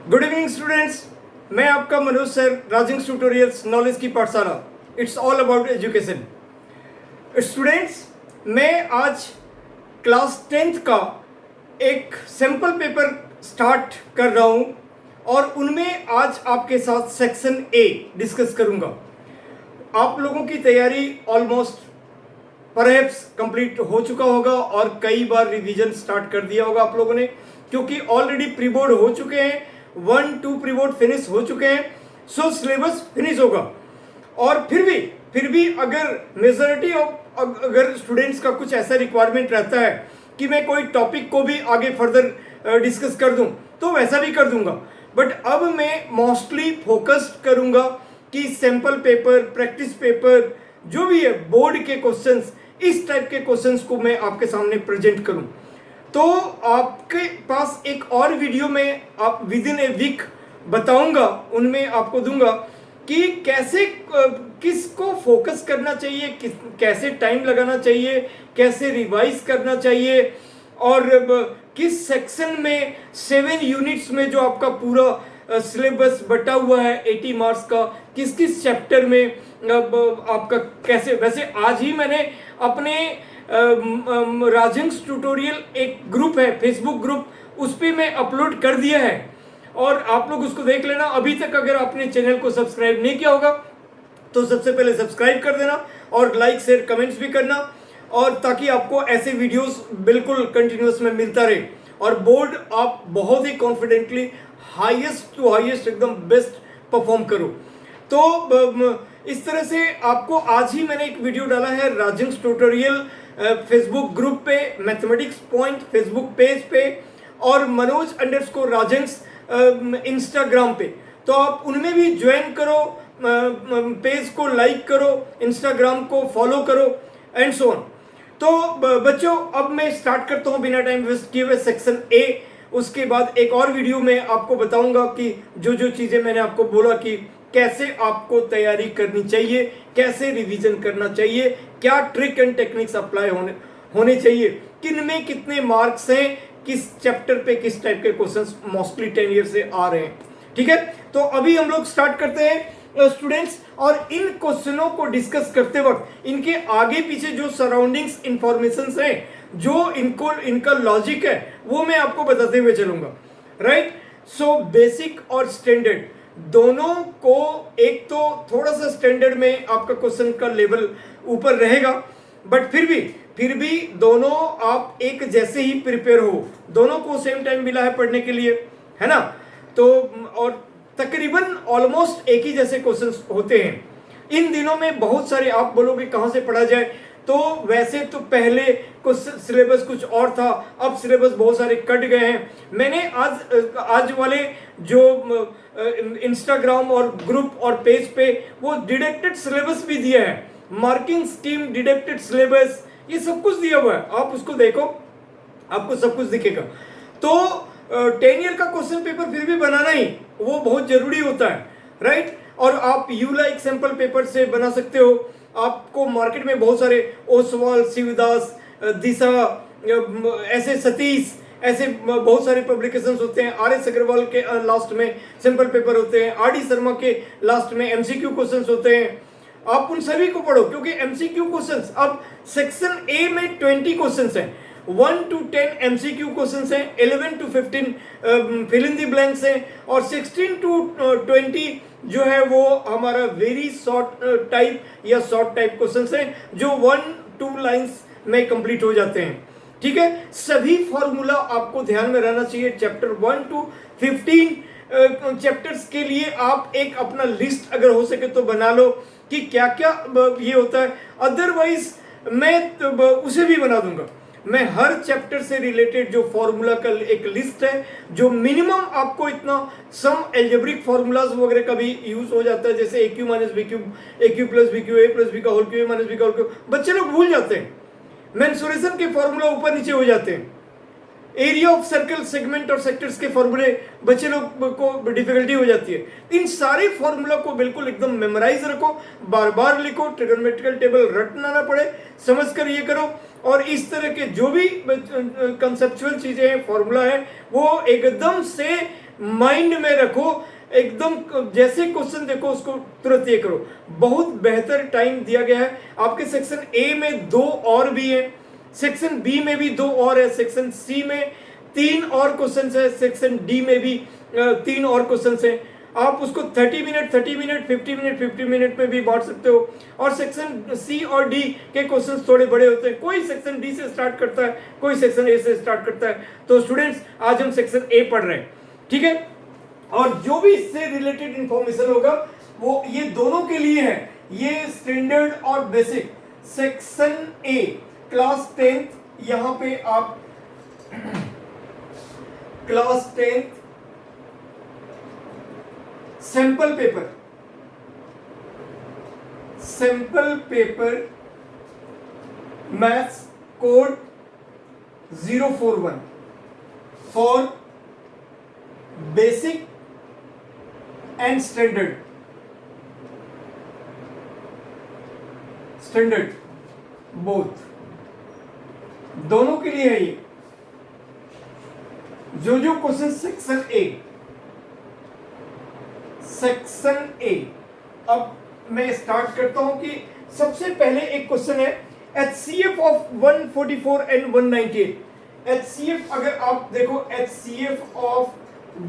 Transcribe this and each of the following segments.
Good evening students, मैं आपका Manoj sir, राजिंग tutorials knowledge की पाठशाला। It's all about education. Students, मैं आज क्लास 10th का एक सैम्पल पेपर स्टार्ट कर रहा हूं और उनमें आज आपके साथ सेक्शन ए डिस्कस करूंगा। आप लोगों की तैयारी ऑलमोस्ट परहैप्स कंप्लीट हो चुका होगा और कई बार रिवीजन स्टार्ट कर दिया होगा आप लोगों ने, क्योंकि ऑलरेडी प्री बोर्ड हो चुके हैं, 1-2 प्री बोर्ड फिनिश हो चुके हैं। सो सिलेबस फिनिश होगा। और फिर भी अगर मेजॉरिटी ऑफ अगर स्टूडेंट्स का कुछ ऐसा रिक्वायरमेंट रहता है कि मैं कोई टॉपिक को भी आगे फर्दर डिस्कस कर दूं, तो वैसा भी कर दूंगा। बट अब मैं मोस्टली फोकस्ड करूंगा कि सैंपल पेपर, प्रैक्टिस पेपर, जो भी है बोर्ड के क्वेश्चंस, इस टाइप के क्वेश्चंस को मैं आपके सामने प्रेजेंट करूं। तो आपके पास एक और वीडियो में आप विद इन ए वीक बताऊंगा, उनमें आपको दूंगा कि कैसे किसको फोकस करना चाहिए, कैसे टाइम लगाना चाहिए, कैसे रिवाइज करना चाहिए, और किस सेक्शन में 7 यूनिट्स में जो आपका पूरा सिलेबस बटा हुआ है 80 मार्क्स का, किस किस चैप्टर में आपका कैसे। वैसे आज ही मैंने अपने राजिंग्स ट्यूटोरियल एक ग्रुप है, फेसबुक ग्रुप, उस पर मैं अपलोड कर दिया है और आप लोग उसको देख लेना। अभी तक अगर आपने चैनल को सब्सक्राइब नहीं किया होगा तो सबसे पहले सब्सक्राइब कर देना और लाइक शेयर कमेंट्स भी करना, और ताकि आपको ऐसे वीडियोस बिल्कुल कंटिन्यूस में मिलता रहे और बोर्ड आप बहुत ही कॉन्फिडेंटली हाईएस्ट टू हाईएस्ट एकदम बेस्ट परफॉर्म करो। तो इस तरह से आपको आज ही मैंने एक वीडियो डाला है राजिंग्स ट्यूटोरियल फेसबुक ग्रुप पे, मैथमेटिक्स पॉइंट फेसबुक पेज पे, और मनोज_राजिंग्स इंस्टाग्राम पे। तो आप उनमें भी ज्वाइन करो, पेज को लाइक करो, इंस्टाग्राम को फॉलो करो एंड सो ऑन। तो बच्चों, अब मैं स्टार्ट करता हूँ बिना टाइम वेस्ट किए हुए सेक्शन ए। उसके बाद एक और वीडियो में आपको बताऊंगा कि जो जो चीजें मैंने आपको बोला कि कैसे आपको तैयारी करनी चाहिए, कैसे रिवीजन करना चाहिए, क्या ट्रिक एंड टेक्निक्स अप्लाई होने चाहिए, किन में कितने मार्क्स हैं, किस चैप्टर पे किस टाइप के क्वेश्चंस मोस्टली 10 ईयर से आ रहे हैं। ठीक है, तो अभी हम लोग स्टार्ट करते हैं स्टूडेंट्स। और इन क्वेश्चनों को डिस्कस करते वक्त इनके आगे पीछे जो सराउंडिंग्स इंफॉर्मेशन है, जो इनका लॉजिक है, वो मैं आपको बताते हुए चलूंगा। राइट, सो बेसिक और स्टैंडर्ड दोनों को, एक तो थोड़ा सा स्टैंडर्ड में आपका क्वेश्चन का लेवल ऊपर रहेगा, बट फिर भी दोनों आप एक जैसे ही प्रिपेयर हो, दोनों को सेम टाइम मिला है पढ़ने के लिए, है ना। तो और तकरीबन ऑलमोस्ट एक ही जैसे क्वेश्चंस होते हैं। इन दिनों में बहुत सारे, आप बोलोगे कहां से पढ़ा जाए, तो वैसे तो पहले कुछ सिलेबस कुछ और था, अब सिलेबस बहुत सारे कट गए हैं। मैंने आज वाले जो इंस्टाग्राम और ग्रुप और पेज पे वो डिडक्टेड सिलेबस भी दिया है, मार्किंग स्कीम, डिडक्टेड सिलेबस, ये सब कुछ दिया हुआ है। आप उसको देखो, आपको सब कुछ दिखेगा। तो 10 ईयर का क्वेश्चन पेपर फिर भी बनाना ही वो बहुत जरूरी होता है। राइट, और आप यूला एक सैंपल पेपर से बना सकते हो। आपको मार्केट में बहुत सारे ओसवाल, शिवदास, दिशा, ऐसे सतीश, ऐसे बहुत सारे पब्लिकेशंस होते हैं। RS अग्रवाल के लास्ट में सैंपल पेपर होते हैं, RD शर्मा के लास्ट में MCQ क्वेश्चंस होते हैं। आप उन सभी को पढ़ो, क्योंकि MCQ क्वेश्चंस अब सेक्शन ए में 20 क्वेश्चंस हैं, 1 to 10 MCQ क्वेश्चंस हैं, 11 to 15 fill in the blanks हैं, और 16 to 20 जो है वो हमारा वेरी शॉर्ट टाइप या शॉर्ट टाइप क्वेश्चंस हैं, जो 1-2 लाइंस में कंप्लीट हो जाते हैं। ठीक है, सभी फॉर्मूला आपको ध्यान में रहना चाहिए। चैप्टर 1 to 15 चैप्टर्स के लिए आप एक अपना लिस्ट अगर हो सके तो बना लो कि क्या क्या ये होता है। अदरवाइज मैं उसे भी बना दूंगा। मैं हर चैप्टर से रिलेटेड जो फॉर्मूला का एक लिस्ट है, जो मिनिमम आपको इतना सम एल्जेब्रिक फॉर्मूलाज वगैरह का भी यूज हो जाता है, जैसे AQ - BQ, AQ + BQ, A + B का होल क्यूब, A - B का होल क्यूब, बच्चे लोग भूल जाते हैं। मेंसुरेशन के फॉर्मूला ऊपर नीचे हो जाते हैं। एरिया ऑफ सर्कल, सेगमेंट और सेक्टर्स के फॉर्मूले बच्चे लोग को डिफिकल्टी हो जाती है। इन सारे फॉर्मूला को बिल्कुल एकदम मेमोराइज रखो, बार बार लिखो, ट्रिगोनोमेट्रिकल टेबल रटना ना पड़े, समझ कर ये करो। और इस तरह के जो भी कंसेप्चुअल चीजें हैं, फॉर्मूला है, वो एकदम से माइंड में रखो, एकदम जैसे क्वेश्चन देखो उसको तुरंत ये करो। बहुत बेहतर टाइम दिया गया है। आपके सेक्शन ए में 2 और भी है, सेक्शन बी में भी 2 और है, सेक्शन सी में 3 और क्वेश्चन है, सेक्शन डी में भी 3 और क्वेश्चन है। आप उसको 30 मिनट 50 मिनट में भी बांट सकते हो। और सेक्शन सी और डी के क्वेश्चंस थोड़े बड़े होते हैं, कोई सेक्शन डी से स्टार्ट करता है, कोई सेक्शन ए से स्टार्ट करता है। तो स्टूडेंट्स आज हम सेक्शन ए पढ़ रहे हैं, ठीक है। और जो भी इससे रिलेटेड इंफॉर्मेशन होगा वो ये दोनों के लिए है, ये स्टैंडर्ड और basic. Section A class 10th, यहां पे आप class 10th sample paper maths code 041 for basic and standard both, दोनों के लिए है ये। जो क्वेश्चन सेक्शन ए, अब मैं स्टार्ट करता हूं कि सबसे पहले एक क्वेश्चन है HCF ऑफ 144 एंड 198। HCF अगर आप देखो, HCF ऑफ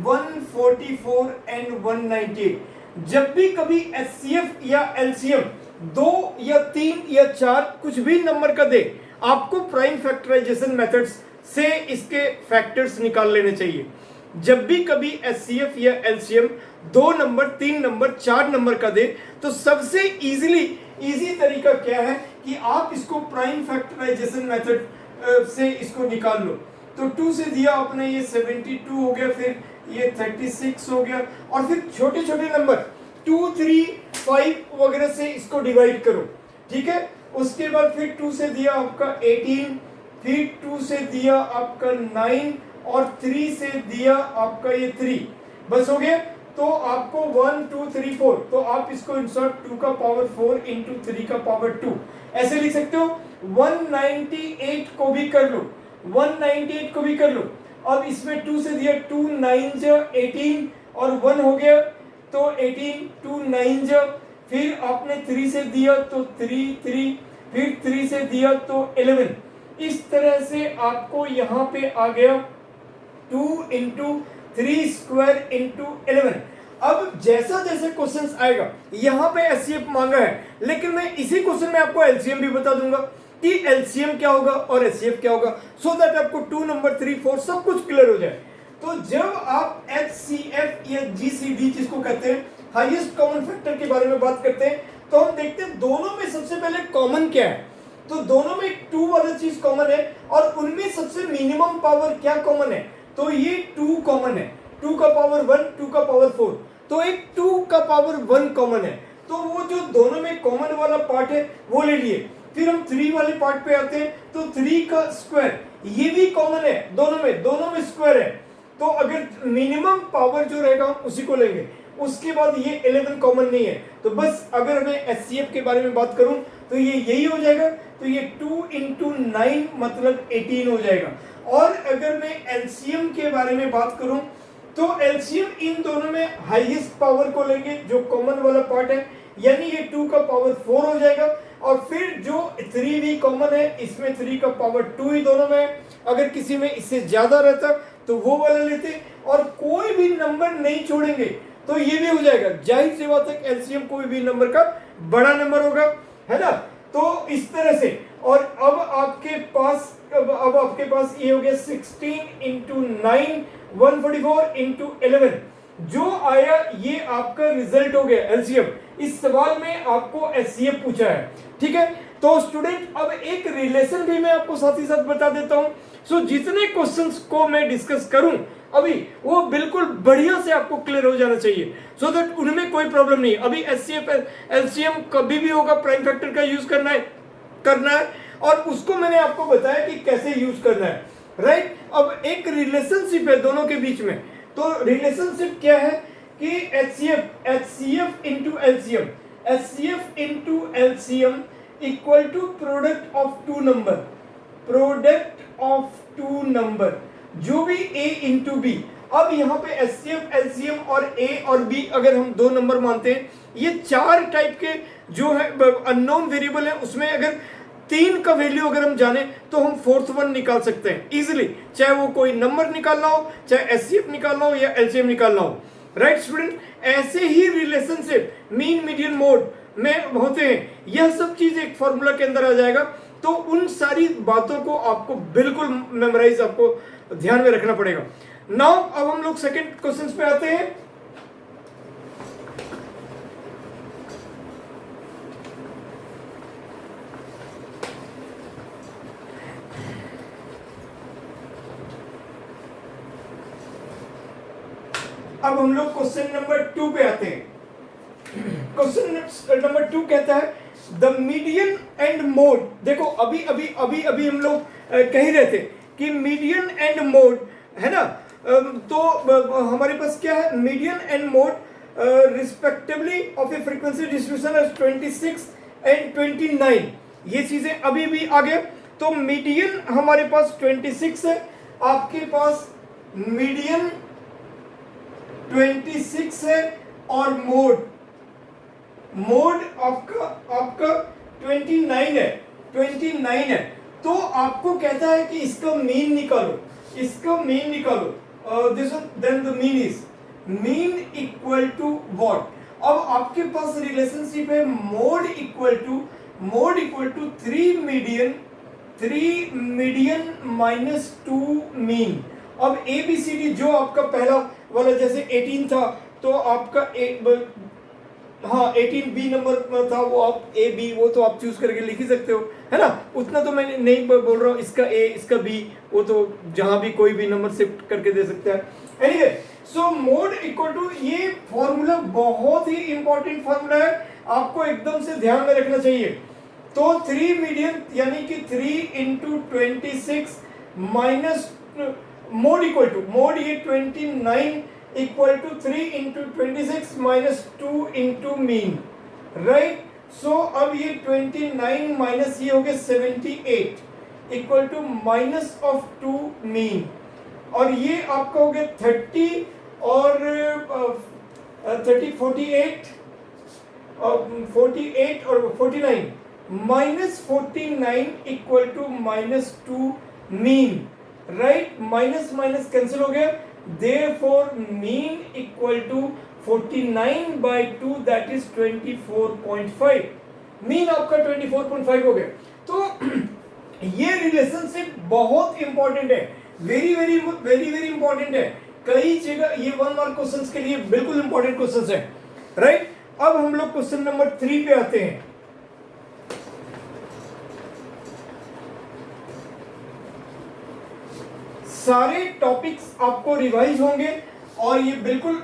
144 एंड 198, जब भी कभी HCF या LCM 2 या 3 या 4 कुछ भी नंबर का दे, आपको प्राइम फैक्टराइजेशन मेथड्स से इसके फैक्टर्स निकाल लेने चाहिए। जब भी कभी HCF या LCM 2 नंबर 3 नंबर 4 नंबर का दे, तो सबसे इजी तरीका क्या है कि आप इसको प्राइम फैक्टराइजेशन मेथड से इसको निकाल लो। तो 2 से दिया आपने, ये 72 हो गया, फिर ये 36 हो गया, और फिर छोटे छोटे नंबर 2 3 5 वगैरह से इसको डिवाइड करो, ठीक है। उसके बाद फिर 2 से दिया आपका 18, फिर 2 से दिया आपका 9, और 3 से दिया आपका ये 3, बस हो गया। तो आपको 1 2 3 4, तो आप इसको इंसर्ट 2 का पावर 4 इंटू 3 का पावर 2 ऐसे लिख सकते हो। 198 को भी कर लो, 198 को भी कर लो। अब इसमें 2 से दिया 2 9 18 और 1 हो गया, तो 18 2 9, फिर आपने 3 से दिया तो 3 3, फिर 3 से दिया तो 11। इस तरह से आपको यहाँ पे आ गया 2 इंटू 3 स्क्वायर इंटू 11। अब जैसा जैसे क्वेश्चंस आएगा, यहाँ पे HCF मांगा है, लेकिन मैं इसी क्वेश्चन में आपको LCM भी बता दूंगा कि LCM क्या होगा और HCF क्या होगा, सो दैट आपको 2 नंबर 3 4 सब कुछ क्लियर हो जाए। तो जब आप HCF या GCD जिसको कहते हैं हाईएस्ट कॉमन फैक्टर के बारे में बात करते हैं, तो हम देखते हैं दोनों में सबसे पहले कॉमन क्या है। तो दोनों में 2 वाला चीज कॉमन है, और उनमें सबसे मिनिमम पावर क्या कॉमन है, तो ये 2 कॉमन है। 2 का पावर 1, 2 का पावर 4, तो एक 2 का पावर 1 कॉमन है। तो वो जो दोनों में कॉमन वाला पार्ट है वो ले लिए। फिर हम 3 वाले पार्ट पे आते हैं, तो 3 का स्क्वायर ये भी कॉमन है, दोनों में स्क्वायर है। तो अगर मिनिमम पावर जो रहेगा हम उसी को लेंगे। उसके बाद ये 11 कॉमन नहीं है, तो बस अगर मैं HCF के बारे में बात करूं तो ये यही हो जाएगा। तो ये 2 इंटू 9 मतलब 18 हो जाएगा। और अगर मैं LCM के बारे में बात करूं तो LCM इन दोनों में हाईएस्ट पावर को लेंगे जो कॉमन वाला पार्ट है, यानी ये 2 का पावर 4 हो जाएगा। और फिर जो 3 भी कॉमन है, इसमें 3 का पावर 2 ही दोनों में है। अगर किसी में इससे ज्यादा रहता तो वो वाला लेते, और कोई भी नंबर नहीं छोड़ेंगे तो ये भी हो जाएगा। जाहिर सी बात है LCM कोई भी नंबर का बड़ा नंबर होगा, है ना। तो इस तरह से, और अब आपके पास ये हो गया 16 इंटू 9 144 इंटू 11 जो आया, ये आपका रिजल्ट हो गया LCM। इस सवाल में आपको HCF पूछा है, ठीक है। तो स्टूडेंट अब एक रिलेशन भी मैं आपको साथ ही साथ बता देता हूं। सो जितने क्वेश्चंस को मैं डिस्कस करूं अभी, वो बिल्कुल बढ़िया से आपको क्लियर हो जाना चाहिए, सो दैट उनमें कोई प्रॉब्लम नहीं। अभी HCF LCM कभी भी होगा, प्राइम फैक्टर का यूज करना है, और उसको मैंने आपको बताया कि कैसे यूज करना है, राइट। अब एक रिलेशनशिप है दोनों के बीच में। तो रिलेशनशिप क्या है कि HCF into LCM equal to product of two number, जो भी A इंटू B। अब यहाँ पे एचसीएफ, एलसीएम और ए और बी अगर हम 2 नंबर मानते हैं, ये 4 टाइप के जो है अननोन वेरिएबल है, उसमें अगर 3 का वैल्यू अगर हम जाने तो हम 4th वन निकाल सकते हैं इजिली, चाहे वो कोई नंबर निकालना हो, चाहे एचसीएफ निकालना हो या एलसीएम निकालना हो। राइट स्टूडेंट, ऐसे ही रिलेशनशिप मीन, मीडियन, मोड में होते हैं। यह सब चीज एक फॉर्मूला के अंदर आ जाएगा। तो उन सारी बातों को आपको बिल्कुल मेमोराइज, आपको ध्यान में रखना पड़ेगा। नाउ अब हम लोग सेकंड क्वेश्चन पे आते हैं। अब हम लोग क्वेश्चन नंबर 2 पे आते हैं। क्वेश्चन नंबर 2 कहता है द मीडियन एंड मोड। देखो अभी अभी अभी अभी हम लोग कह ही रहे थे कि मीडियन एंड मोड है ना, तो हमारे पास क्या है, median and mode respectively of a frequency distribution as 26 and 29, ये चीजें अभी भी आ गए। तो मीडियन हमारे पास 26 है, आपके पास मीडियन 26 है और मोड आपका 29 है, 29 है। तो आपको कहता है कि इसका मीन निकालो, इसका मीन निकालो। This then the mean is mean equal to what. अब आपके पास रिलेशनशिप है mode equal to 3 median minus 2 mean. अब ए बी सी डी जो आपका पहला वाला जैसे 18 था, तो आपका 18 बी नंबर था, वो आप ए बी वो तो आप चूज करके लिख ही सकते हो, है ना। उतना तो मैं नहीं बोल रहा हूँ, इसका ए इसका बी वो तो जहां भी कोई भी नंबर शिफ्ट करके दे सकता है। Anyway, so mode equal to, ये फॉर्मूला बहुत ही इंपॉर्टेंट फॉर्मूला है, आपको एकदम से ध्यान में रखना चाहिए। तो 3 मीडियन यानी कि 3 into 26 minus mode equal to, mode ये 29 equal to 3 into 26 minus 2 into mean. Right, so अब ये 29 माइनस ये हो गया 78 equal to minus of 2 mean, और ये आपका हो गया 30 और 30 48 और 49 minus 49 equal to minus 2 mean. Right, minus minus cancel हो गया, therefore mean equal to 49 by 2 that is 24.5। Mean आपका 24.5 हो गया। तो ये रिलेशनशिप बहुत इंपॉर्टेंट है, very very very very important है। कई जगह ये 1 मार्क क्वेश्चंस के लिए बिल्कुल इंपॉर्टेंट क्वेश्चंस है। राइट, अब हम लोग क्वेश्चन नंबर 3 पे आते हैं। सारे टॉपिक्स आपको रिवाइज होंगे और ये बिल्कुल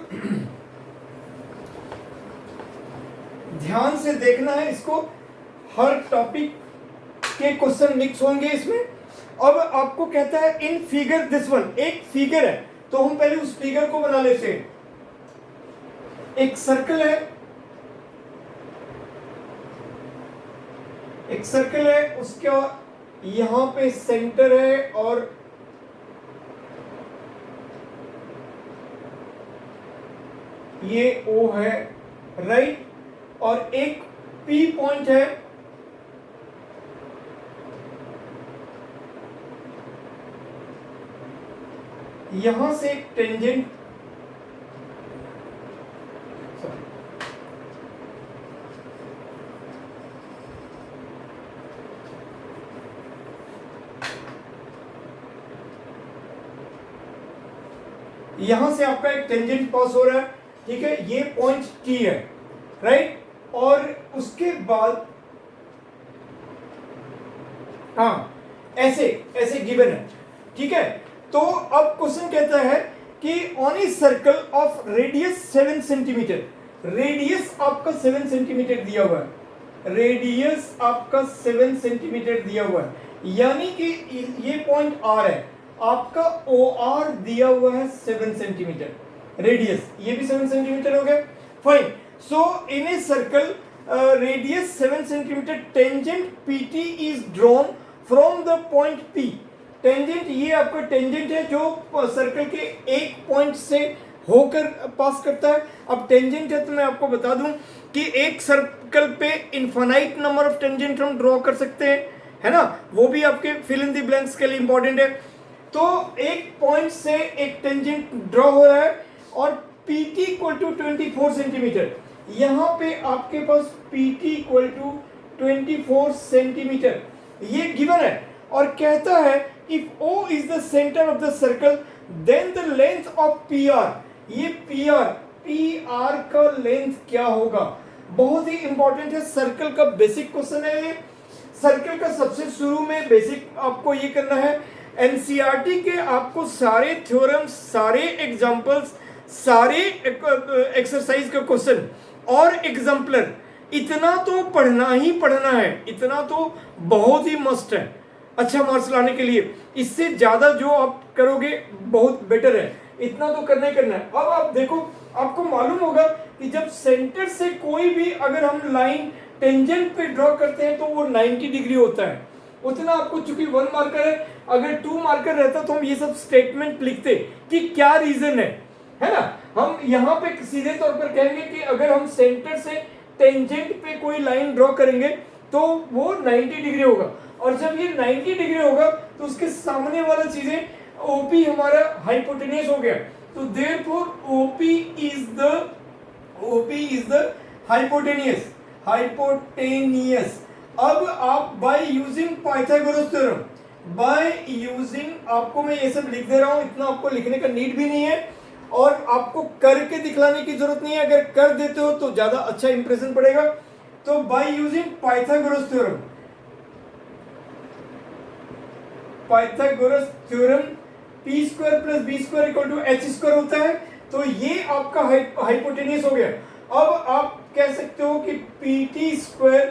ध्यान से देखना है इसको, हर टॉपिक के क्वेश्चन मिक्स होंगे इसमें। अब आपको कहता है इन फिगर दिस वन, एक फिगर है तो हम पहले उस फिगर को बना लेते हैं। एक सर्कल है, एक सर्कल है, उसका यहां पे सेंटर है और ये O है। राइट, और एक P पॉइंट है, यहां से एक टेंजेंट, यहां से आपका एक टेंजेंट पास हो रहा है, ठीक है, ये पॉइंट T है। राइट, और उसके बाद हाँ ऐसे ऐसे गिवन है, ठीक है। तो अब क्वेश्चन कहता है कि on a circle of radius 7 centimetre, radius आपका 7 सेंटीमीटर दिया हुआ है, रेडियस आपका 7 सेंटीमीटर दिया हुआ है, यानी कि ये पॉइंट R है, आपका OR दिया हुआ है 7 सेंटीमीटर, रेडियस ये भी 7 सेंटीमीटर हो गया। Fine, so in a circle radius 7 centimetre, tangent PT is drawn from the point P, tangent ये आपका टेंजेंट है जो सर्कल के एक पॉइंट से होकर पास करता है। अब टेंजेंट है तो मैं आपको बता दूं कि एक सर्कल पे इनफाइनाइट नंबर ऑफ टेंजेंट हम ड्रॉ कर सकते हैं, है ना, वो भी आपके फिल इन द ब्लैंक्स के लिए इंपॉर्टेंट है। तो एक पॉइंट से एक टेंजेंट ड्रॉ हो रहा है और PT इक्वल टू 24 सेंटीमीटर, यहाँ पे आपके पास PT इक्वल टू 24 सेंटीमीटर ये गिवन है और कहता है if O is the center of the circle then the length of PR, ये PR का लेंथ क्या होगा, बहुत ही इंपॉर्टेंट है। सर्कल का बेसिक क्वेश्चन है ये। सर्कल का सबसे शुरू में बेसिक आपको ये करना है, एनसीईआरटी के आपको सारे थ्योरम, सारे एग्जांपल्स, सारे एक्सरसाइज का क्वेश्चन और एग्जाम्पलर, इतना तो पढ़ना ही पढ़ना है, इतना तो बहुत ही मस्ट है अच्छा मार्क्स लाने के लिए। इससे ज्यादा जो आप करोगे बहुत बेटर है, इतना तो करना ही करना है। अब आप देखो, आपको मालूम होगा कि जब सेंटर से कोई भी अगर हम लाइन टेंजेंट पे ड्रॉ करते हैं तो वो 90 डिग्री होता है। उतना आपको, चूंकि 1 मार्कर है, अगर 2 मार्कर रहता तो हम ये सब स्टेटमेंट लिखते कि क्या रीजन है ना। हम यहाँ पे सीधे तौर पर कहेंगे कि अगर हम सेंटर से टेंजेंट पे कोई लाइन ड्रॉ करेंगे तो वो 90 डिग्री होगा, और जब ये 90 डिग्री होगा तो उसके सामने वाला चीजें OP हमारा हाइपोटेन्यूज हो गया, तो therefore OP is the hypotenuse. अब आप बाय यूजिंग पाइथागोरस थ्योरम, आपको मैं ये सब लिख दे रहा हूं, इतना आपको लिखने का नीड भी नहीं है और आपको करके दिखलाने की जरूरत नहीं है। अगर कर देते हो तो ज्यादा अच्छा इंप्रेशन पड़ेगा। तो by using Pythagoras theorem, P square plus B square equal to H square होता है, तो ये आपका हाइपोटेन्यूज हो गया। अब आप कह सकते हो कि PT square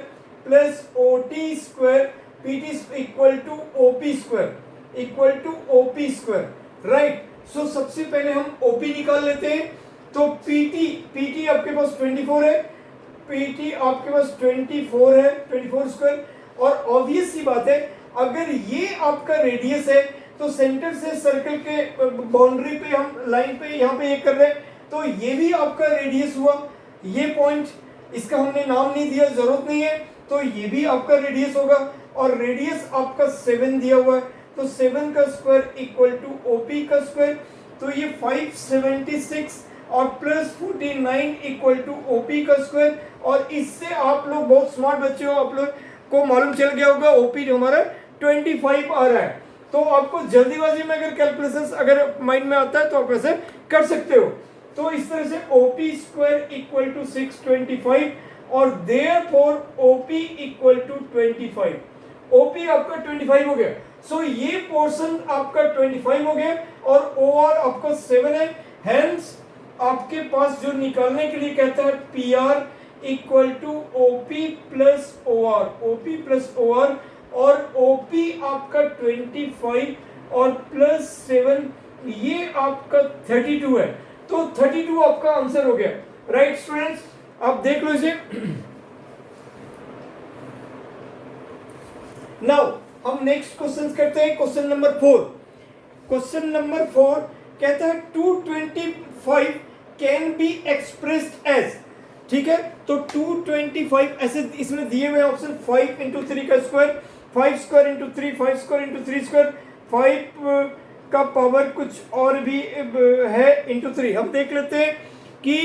plus OT square, PT equal to OP square, right. So सबसे पहले हम OP निकाल लेते हैं। तो PT आपके पास 24 है, PT आपके पास 24 है, 24 स्क्वायर। और ऑब्वियस सी बात है, अगर ये आपका रेडियस है तो सेंटर से सर्कल के बाउंड्री पे हम लाइन पे यहाँ पे ये कर रहे हैं, तो ये भी आपका रेडियस हुआ। ये पॉइंट, इसका हमने नाम नहीं दिया, जरूरत नहीं है, तो ये भी आपका रेडियस होगा। और रेडियस आपका 7 दिया हुआ है, तो 7 का स्क्वायर इक्वल टू OP का स्क्वायर, तो ये 576 और प्लस 49 इक्वल टू OP का स्क्वायर। और इससे आप लोग बहुत स्मार्ट बच्चे हो, आप लोग को मालूम चल गया होगा OP जो हमारा 25 आ रहा है। तो आपको जल्दीबाजी में अगर कैलकुलेशंस अगर माइंड में आता है तो आप ऐसे कर सकते हो। तो इस तरह से OP स्क्वायर इक्वल टू 625 और therefore OP equal to 25। OP आपका 25 हो गया, सो ये पोर्शन आपका 25 हो गया और OR आपका 7 है। हेंस आपके पास जो निकालने के लिए कहता है PR equal to OP plus OR, और OP आपका 25 और प्लस 7 ये आपका 32 है। तो 32 आपका आंसर हो गया, राइट स्टूडेंट्स। आप देख लो इसे। नाउ हम नेक्स्ट क्वेश्चन करते हैं, क्वेश्चन नंबर 4। क्वेश्चन नंबर 4 कहता है 225 कैन बी एक्सप्रेस्ड एज, ठीक है। तो 225 ऐसे इसमें दिए हुए ऑप्शन 5 इंटू 3 का square, 5 square into 3, 5 square into 3 square, 5 का पावर कुछ और भी है इंटू 3। हम देख लेते हैं कि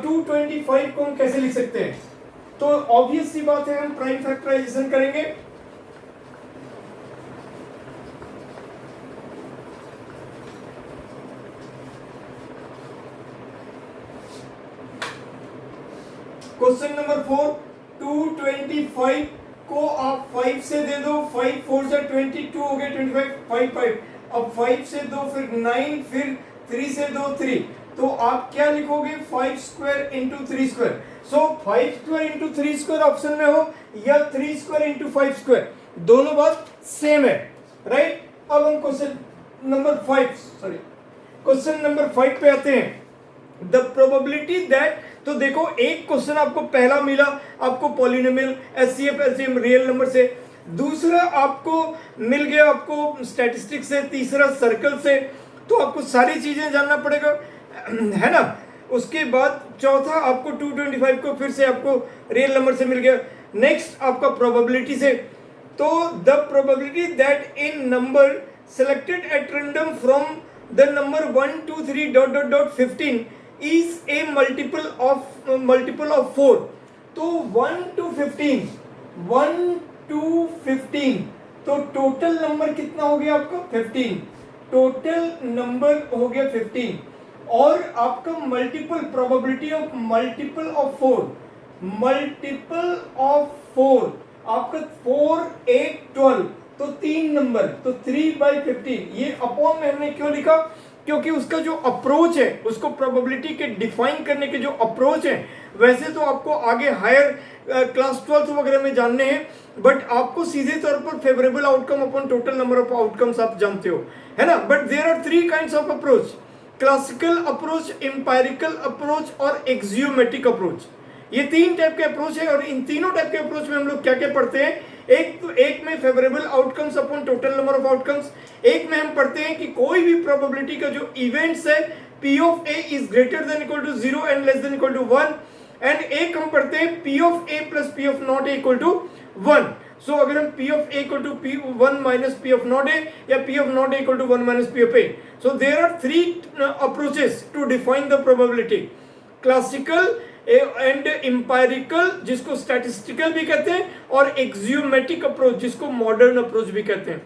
225 को हम कैसे लिख सकते हैं। तो ऑब्वियस सी बात है, हम प्राइम फैक्टराइजेशन करेंगे। क्वेश्चन नंबर 4, 225 को आप 5 से दे दो, 5 4 से 22 हो गए, 25 5 5। अब 5 से दो, फिर 9, फिर 3 से दो 3, तो आप क्या लिखोगे 5 स्क्वायर इंटू 3 स्क्वायर। सो 5 स्क्वायर इंटू 3 स्क्वायर ऑप्शन में हो या 3 स्क्वायर इंटू 5 स्क्वायर, दोनों बात सेम है, राइट। अब हम क्वेश्चन नंबर 5 पे आते हैं। द प्रोबेबिलिटी दैट, तो देखो एक क्वेश्चन आपको पहला मिला, आपको polynomial HCF LCM real number से, दूसरा आपको मिल गया आपको स्टैटिस्टिक्स से, तीसरा सर्कल से, तो आपको सारी चीजें जानना पड़ेगा, है ना। उसके बाद चौथा आपको 225 को फिर से आपको रियल नंबर से मिल गया। नेक्स्ट आपका प्रोबेबिलिटी से, तो the probability that in number selected at random from the number 1 2 3 dot dot dot 15 is a multiple of 4। तो 1 to 15, 1 to 15, तो टोटल नंबर कितना हो गया आपका 15, टोटल नंबर हो गया 15। और आपका multiple probability of multiple of 4, multiple of 4 आपका 4 8 12, तो 3 नंबर, तो 3/15। ये अपॉन में हमने क्यों लिखा, क्योंकि उसका जो अप्रोच है, उसको प्रोबेबिलिटी के डिफाइन करने के जो अप्रोच है, वैसे तो आपको आगे हायर क्लास 12 वगैरह में जानने हैं, बट आपको सीधे तौर पर favourable outcome upon total number of outcomes आप जानते हो, है ना। But there are 3 kinds of approach, classical approach, empirical approach और एक्सियोमेट्रिक अप्रोच। ये 3 टाइप के अप्रोच है, और इन तीनों टाइप के अप्रोच में हम लोग क्या क्या पढ़ते हैं, एक में favourable outcomes upon total number of outcomes, एक में हम पढ़ते हैं कि कोई भी प्रोबेबिलिटी का जो इवेंट्स है P of A is greater than equal to 0 and less than equal to 1, and एक हम पढ़ते हैं P of A plus P of not A equal to 1। सो अगर हम P of A equal to P1 minus P of not A या P of not A equal to 1 minus P of A, so there are 3 approaches to define the probability, classical and empirical जिसको statistical भी कहते हैं, और axiometric approach जिसको modern approach भी कहते हैं।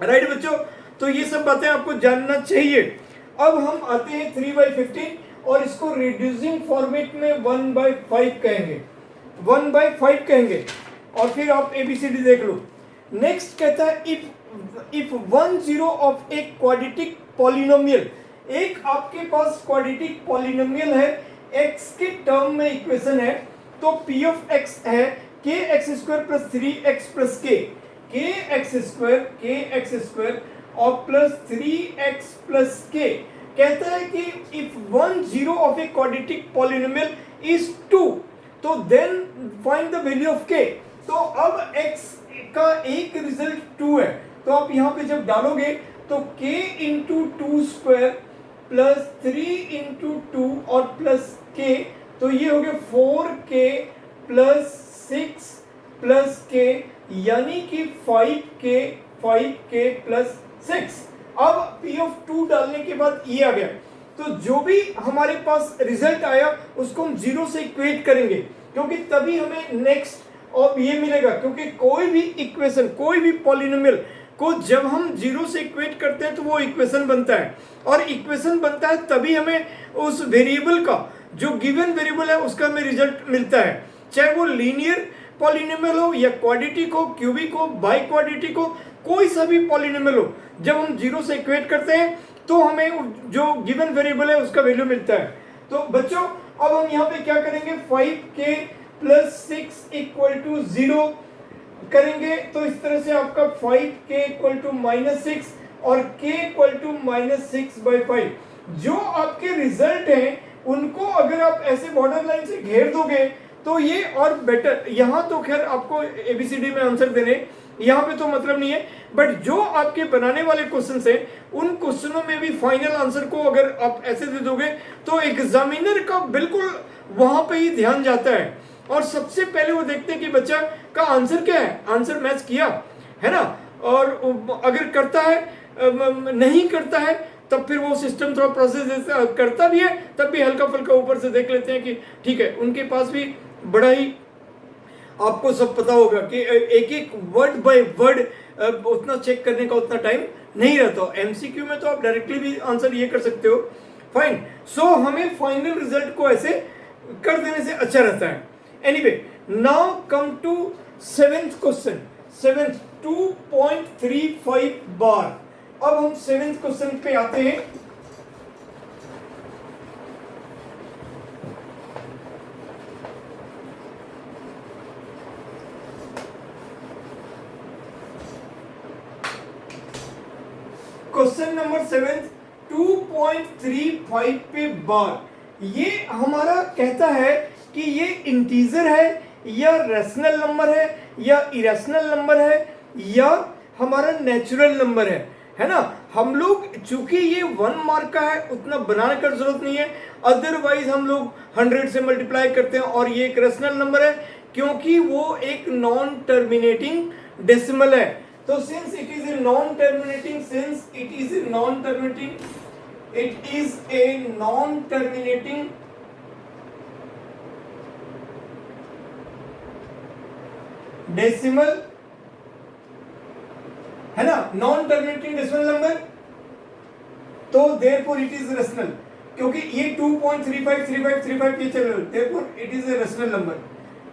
राइट बच्चों, तो ये सब बातें आपको जानना चाहिए। अब हम आते हैं 3/15 और इसको रिड्यूसिंग फॉर्मेट में 1/5 कहेंगे, 1/5 कहेंगे, और फिर आप ABCD देख लो। नेक्स्ट कहता है if 1 0 of a quadratic polynomial, एक आपके पास क्वाड्रेटिक पॉलिनोमियल है, x के टर्म में इक्वेशन है, तो P of x है kx² + 3x + k, kx² और प्लस 3x + k। कहता है कि if 1 0 of a quadratic polynomial is 2, तो then find the value of k। तो अब x का एक रिजल्ट 2 है, तो आप यहाँ पे जब डालोगे तो k × 2² प्लस 3 × 2 और प्लस k, तो ये हो गया 4k प्लस 6 प्लस k, यानी कि 5k प्लस 6। अब P of 2 डालने के बाद ये आ गया, तो जो भी हमारे पास रिजल्ट आया उसको हम 0 से इक्वेट करेंगे, क्योंकि तभी हमें नेक्स्ट और ये मिलेगा। क्योंकि कोई भी इक्वेशन, कोई भी पॉलिनोमियल को जब हम 0 से इक्वेट करते हैं तो वो इक्वेशन बनता है, और इक्वेशन बनता है तभी हमें उस वेरिएबल का, जो गिवन वेरिएबल है उसका हमें रिजल्ट मिलता है, चाहे वो लीनियर पॉलिनोमियल हो या क्वाड्रेटिक हो, क्यूबिक हो, बाई क्वाड्रेटिक हो, कोई सा भी पॉलिनोमियल हो, जब हम 0 से इक्वेट करते हैं तो हमें जो गिवन वेरिएबल है उसका वैल्यू मिलता है। तो बच्चों अब हम यहाँ पे क्या करेंगे, 5k प्लस 6 इक्वल टू 0 करेंगे, तो इस तरह से आपका 5k इक्वल टू -6 और k इक्वल टू -6/5। जो आपके रिजल्ट हैं उनको अगर आप ऐसे बॉर्डर लाइन से घेर दोगे तो ये और बेटर। यहाँ तो खैर आपको ABCD में आंसर देने, यहाँ पे तो मतलब नहीं है, बट जो आपके बनाने वाले क्वेश्चन हैं उन क्वेश्चनों में भी फाइनल आंसर को अगर आप ऐसे दे दोगे तो एग्जामिनर का बिल्कुल वहां पे ही ध्यान जाता है, और सबसे पहले वो देखते हैं कि बच्चा का आंसर क्या है, आंसर मैच किया है ना, और अगर करता है, नहीं करता है, तब फिर वो सिस्टम थोड़ा प्रोसेस करता भी है, तब भी हल्का फुल्का ऊपर से देख लेते हैं कि ठीक है। उनके पास भी बड़ा ही आपको सब पता होगा कि एक एक वर्ड बाय वर्ड उतना चेक करने का उतना टाइम नहीं रहता। MCQ में तो आप डायरेक्टली भी आंसर ये कर सकते हो, फाइन। सो हमें फाइनल रिजल्ट को ऐसे कर देने से अच्छा रहता है। Anyway, now come to 7th question, 7th 2.35 बार। अब हम 7th क्वेश्चन पे आते हैं। क्वेश्चन नंबर 7 2.35 पे बार। ये हमारा कहता है कि ये इंटीजर है या रैशनल नंबर है या इरेशनल नंबर है या हमारा नेचुरल नंबर है ना। हम लोग चूंकि ये 1 मार्क का है उतना बनाने का जरूरत नहीं है, अदरवाइज हम लोग 100 से मल्टीप्लाई करते हैं और ये एक रैशनल नंबर है क्योंकि वो एक नॉन टर्मिनेटिंग डेसिमल है। तो since it is a non terminating decimal है ना, नॉन टर्मिनेटिंग डेसिमल नंबर, तो देयरफॉर इट इज रैशनल, क्योंकि ये 2.353535 ये चल रहा है, therefore it is a rational number,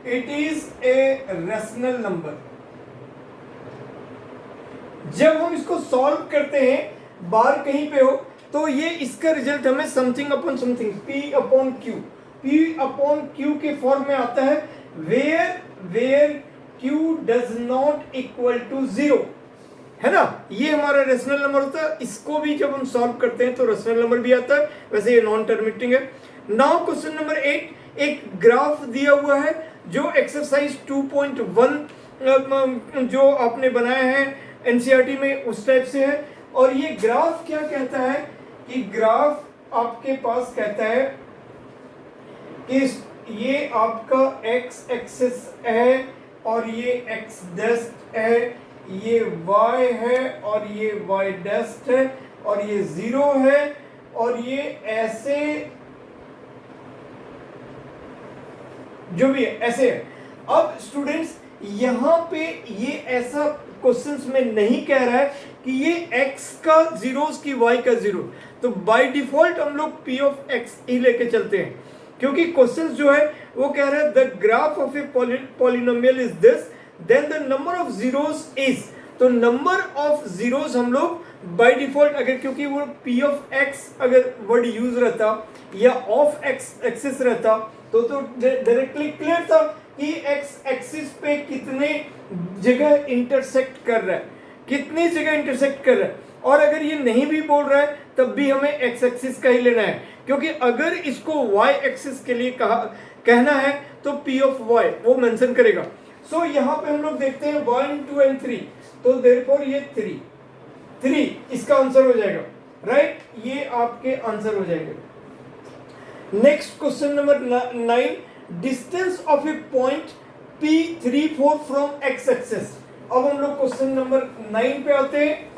it is a rational number. जब हम इसको सॉल्व करते हैं बार कहीं पे हो तो ये इसका रिजल्ट हमें something upon something P upon Q के फॉर्म में आता है, where Q does not equal to 0, है ना। ये हमारा रेशनल नंबर होता है, इसको भी जब हम सॉल्व करते हैं तो रेशनल नंबर भी आता है, वैसे ये नॉन टर्मिनेटिंग है। नाउ क्वेश्चन नंबर 8, एक ग्राफ दिया हुआ है जो एक्सरसाइज 2.1 जो आपने बनाया है एनसीईआरटी में उस टाइप से है। और ये ग्राफ क्या कहता है कि ग्राफ आपके पास कहता है कि ये आपका एक्स एक्सिस है और ये एक्स डस्ट है, ये y है और ये y डस्ट है और ये 0 है और ये ऐसे जो भी है ऐसे है। अब स्टूडेंट्स यहाँ पे ये ऐसा क्वेश्चंस में नहीं कह रहा है कि ये x का 0 की y का 0, तो बाय डिफॉल्ट हम लोग p ऑफ x ही लेके चलते हैं क्योंकि क्वेश्चंस जो है वो कह रहा है the graph of a polynomial is this then the number of zeros is, तो नंबर ऑफ जीरोस हम लोग बाय डिफॉल्ट अगर क्योंकि वो p ऑफ x अगर वर्ड यूज रहता या ऑफ x एक्सिस रहता तो डायरेक्टली क्लियर था कि x एक्सिस पे कितने जगह इंटरसेक्ट कर रहा है, कितनी जगह इंटरसेक्ट कर रहा है। और अगर ये नहीं भी बोल रहा है तब भी हमें x एक्सिस का ही लेना है क्योंकि अगर इसको y एक्सिस के लिए कहना है तो p ऑफ y वो मेंशन करेगा। सो यहाँ पे हम लोग देखते हैं 1 2 एंड 3, तो देयरफॉर ये 3 इसका आंसर हो जाएगा, राइट, ये आपके आंसर हो जाएंगे। Next question number 9, distance of A point P34 from x axis. अब हम लोग क्वेश्चन नंबर 9 पे आते हैं।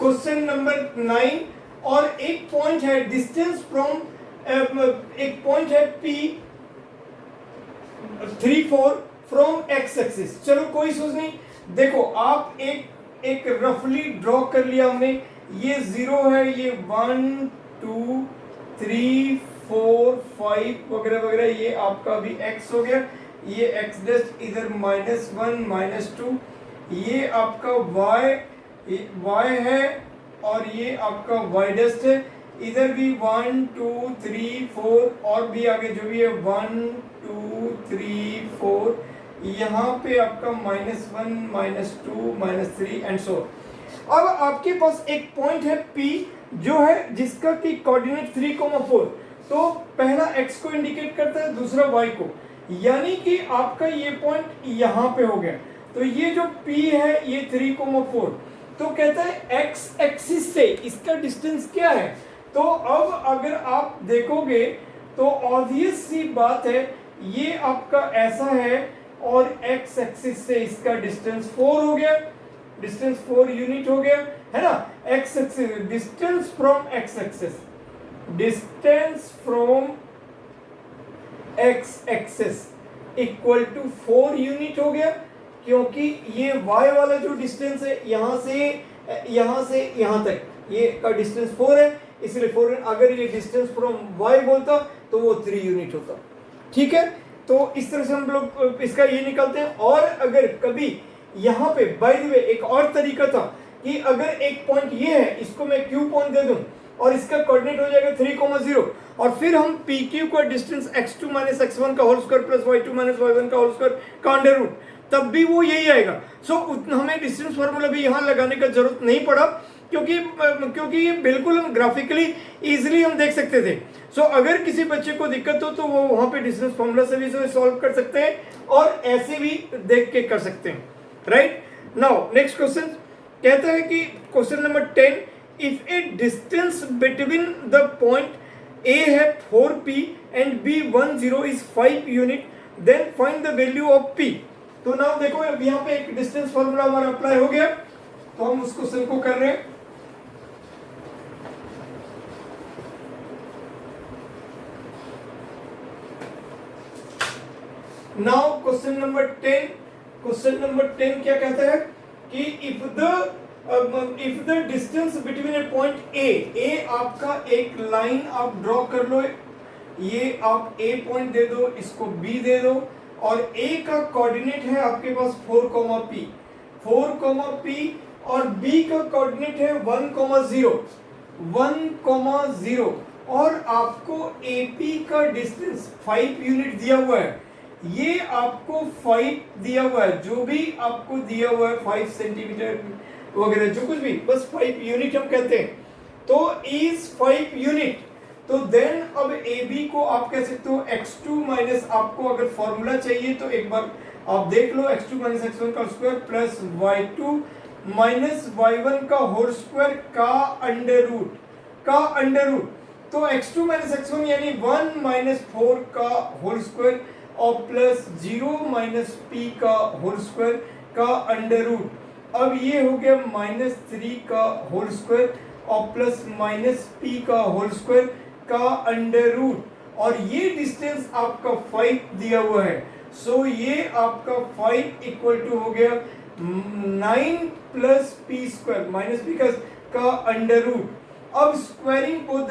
क्वेश्चन नंबर 9 और एक पॉइंट है डिस्टेंस फ्रॉम एक पॉइंट है P34 फ्रॉम x एक्सिस। चलो कोई सोच नहीं, देखो आप एक रफली ड्रॉ कर लिया हमने, ये 0 है, ये 1 2 3 4 5 वगैरह वगैरह, ये आपका भी x हो गया, ये x डस्ट इधर -1 -2, ये आपका y है और ये आपका y डस्ट है, इधर भी 1 2 3 4 और भी आगे जो भी है 1 2 3 4, यहाँ पे आपका -1 -2 -3 एंड सो। अब आपके पास एक पॉइंट है P जो है जिसका कि कोऑर्डिनेट 3,4, तो पहला x को इंडिकेट करता है, दूसरा y को, यानी कि आपका ये पॉइंट यहाँ पे हो गया। तो ये जो P है ये 3,4, तो कहता है x एक्सिस से इसका डिस्टेंस क्या है। तो अब अगर आप देखोगे तो ऑब्वियस सी बात है, ये आपका ऐसा है और x एक्सिस से इसका डिस्टेंस 4 हो गया, डिस्टेंस 4 यूनिट हो गया, है ना। x axis distance from x axis, distance from x axis equal to 4 unit हो गया, क्योंकि ये y वाला जो डिस्टेंस है यहाँ से यहाँ तक ये का डिस्टेंस 4 है, इसलिए 4। अगर ये डिस्टेंस फ्रॉम y बोलता तो वो 3 यूनिट होता, ठीक है। तो इस तरह से हम लोग इसका ये निकालते हैं। और अगर कभी यहाँ पे बाय द वे एक और तरीका था कि अगर एक पॉइंट ये है, इसको मैं Q पॉइंट दे दूं और इसका कोऑर्डिनेट हो जाएगा 3,0 और फिर हम PQ का डिस्टेंस x2 - x1 का whole square plus y2 - y1 का होल स्क्वायर का अंडर रूट, तब भी वो यही आएगा। सो हमें डिस्टेंस फार्मूला भी यहाँ लगाने का जरूरत नहीं पड़ा, क्योंकि ये बिल्कुल हम ग्राफिकली इजीली हम देख सकते थे। सो अगर किसी बच्चे को दिक्कत हो तो वो वहाँ पे डिस्टेंस फार्मूला से भी सॉल्व कर सकते हैं और ऐसे भी देख के कर सकते हैं, राइट। नाउ नेक्स्ट क्वेश्चन कहता है कि question number 10, if a distance between the point A है 4p and b 10 is 5 unit, then find the value of p। तो नाउ देखो अब यहाँ पे एक डिस्टेंस फार्मूला हमारा अप्लाई हो गया, तो हम उस क्वेश्चन को कर रहे हैं। नाउ क्वेश्चन नंबर 10 क्या कहता है कि if the distance between A point A आपका एक लाइन आप ड्रॉ कर लो, ये आप ए पॉइंट दे दो, इसको बी दे दो, और ए का कोऑर्डिनेट है आपके पास 4, p और b का कोऑर्डिनेट है 1,0 और आपको AP का डिस्टेंस 5 यूनिट दिया हुआ है। ये आपको 5 दिया हुआ है, जो भी आपको दिया हुआ है 5 सेंटीमीटर वगैरह जो कुछ भी, बस 5 यूनिट हम कहते हैं। तो इज 5 यूनिट, तो देन अब AB को आप कह सकते हो x2 माइनस, आपको अगर फॉर्मूला चाहिए तो एक बार आप देख लो, x2 माइनस x1 का square plus y2 minus y1 का होल स्क्वायर का अंडर रूट। तो x2 माइनस x1 यानी 1 माइनस 4 का होल स्क्वायर और प्लस 0 माइनस p का होल स्क्वायर का अंडर रूट। अब ये हो गया माइनस 3 का होल स्क्वायर और प्लस माइनस p का होल स्क्वायर का अंडर रूट, और ये डिस्टेंस आपका 5 दिया हुआ है। सो ये आपका 5 इक्वल टू हो गया 9 plus p square minus p का अंडर रूट। अब स्क्वायरिंग बोथ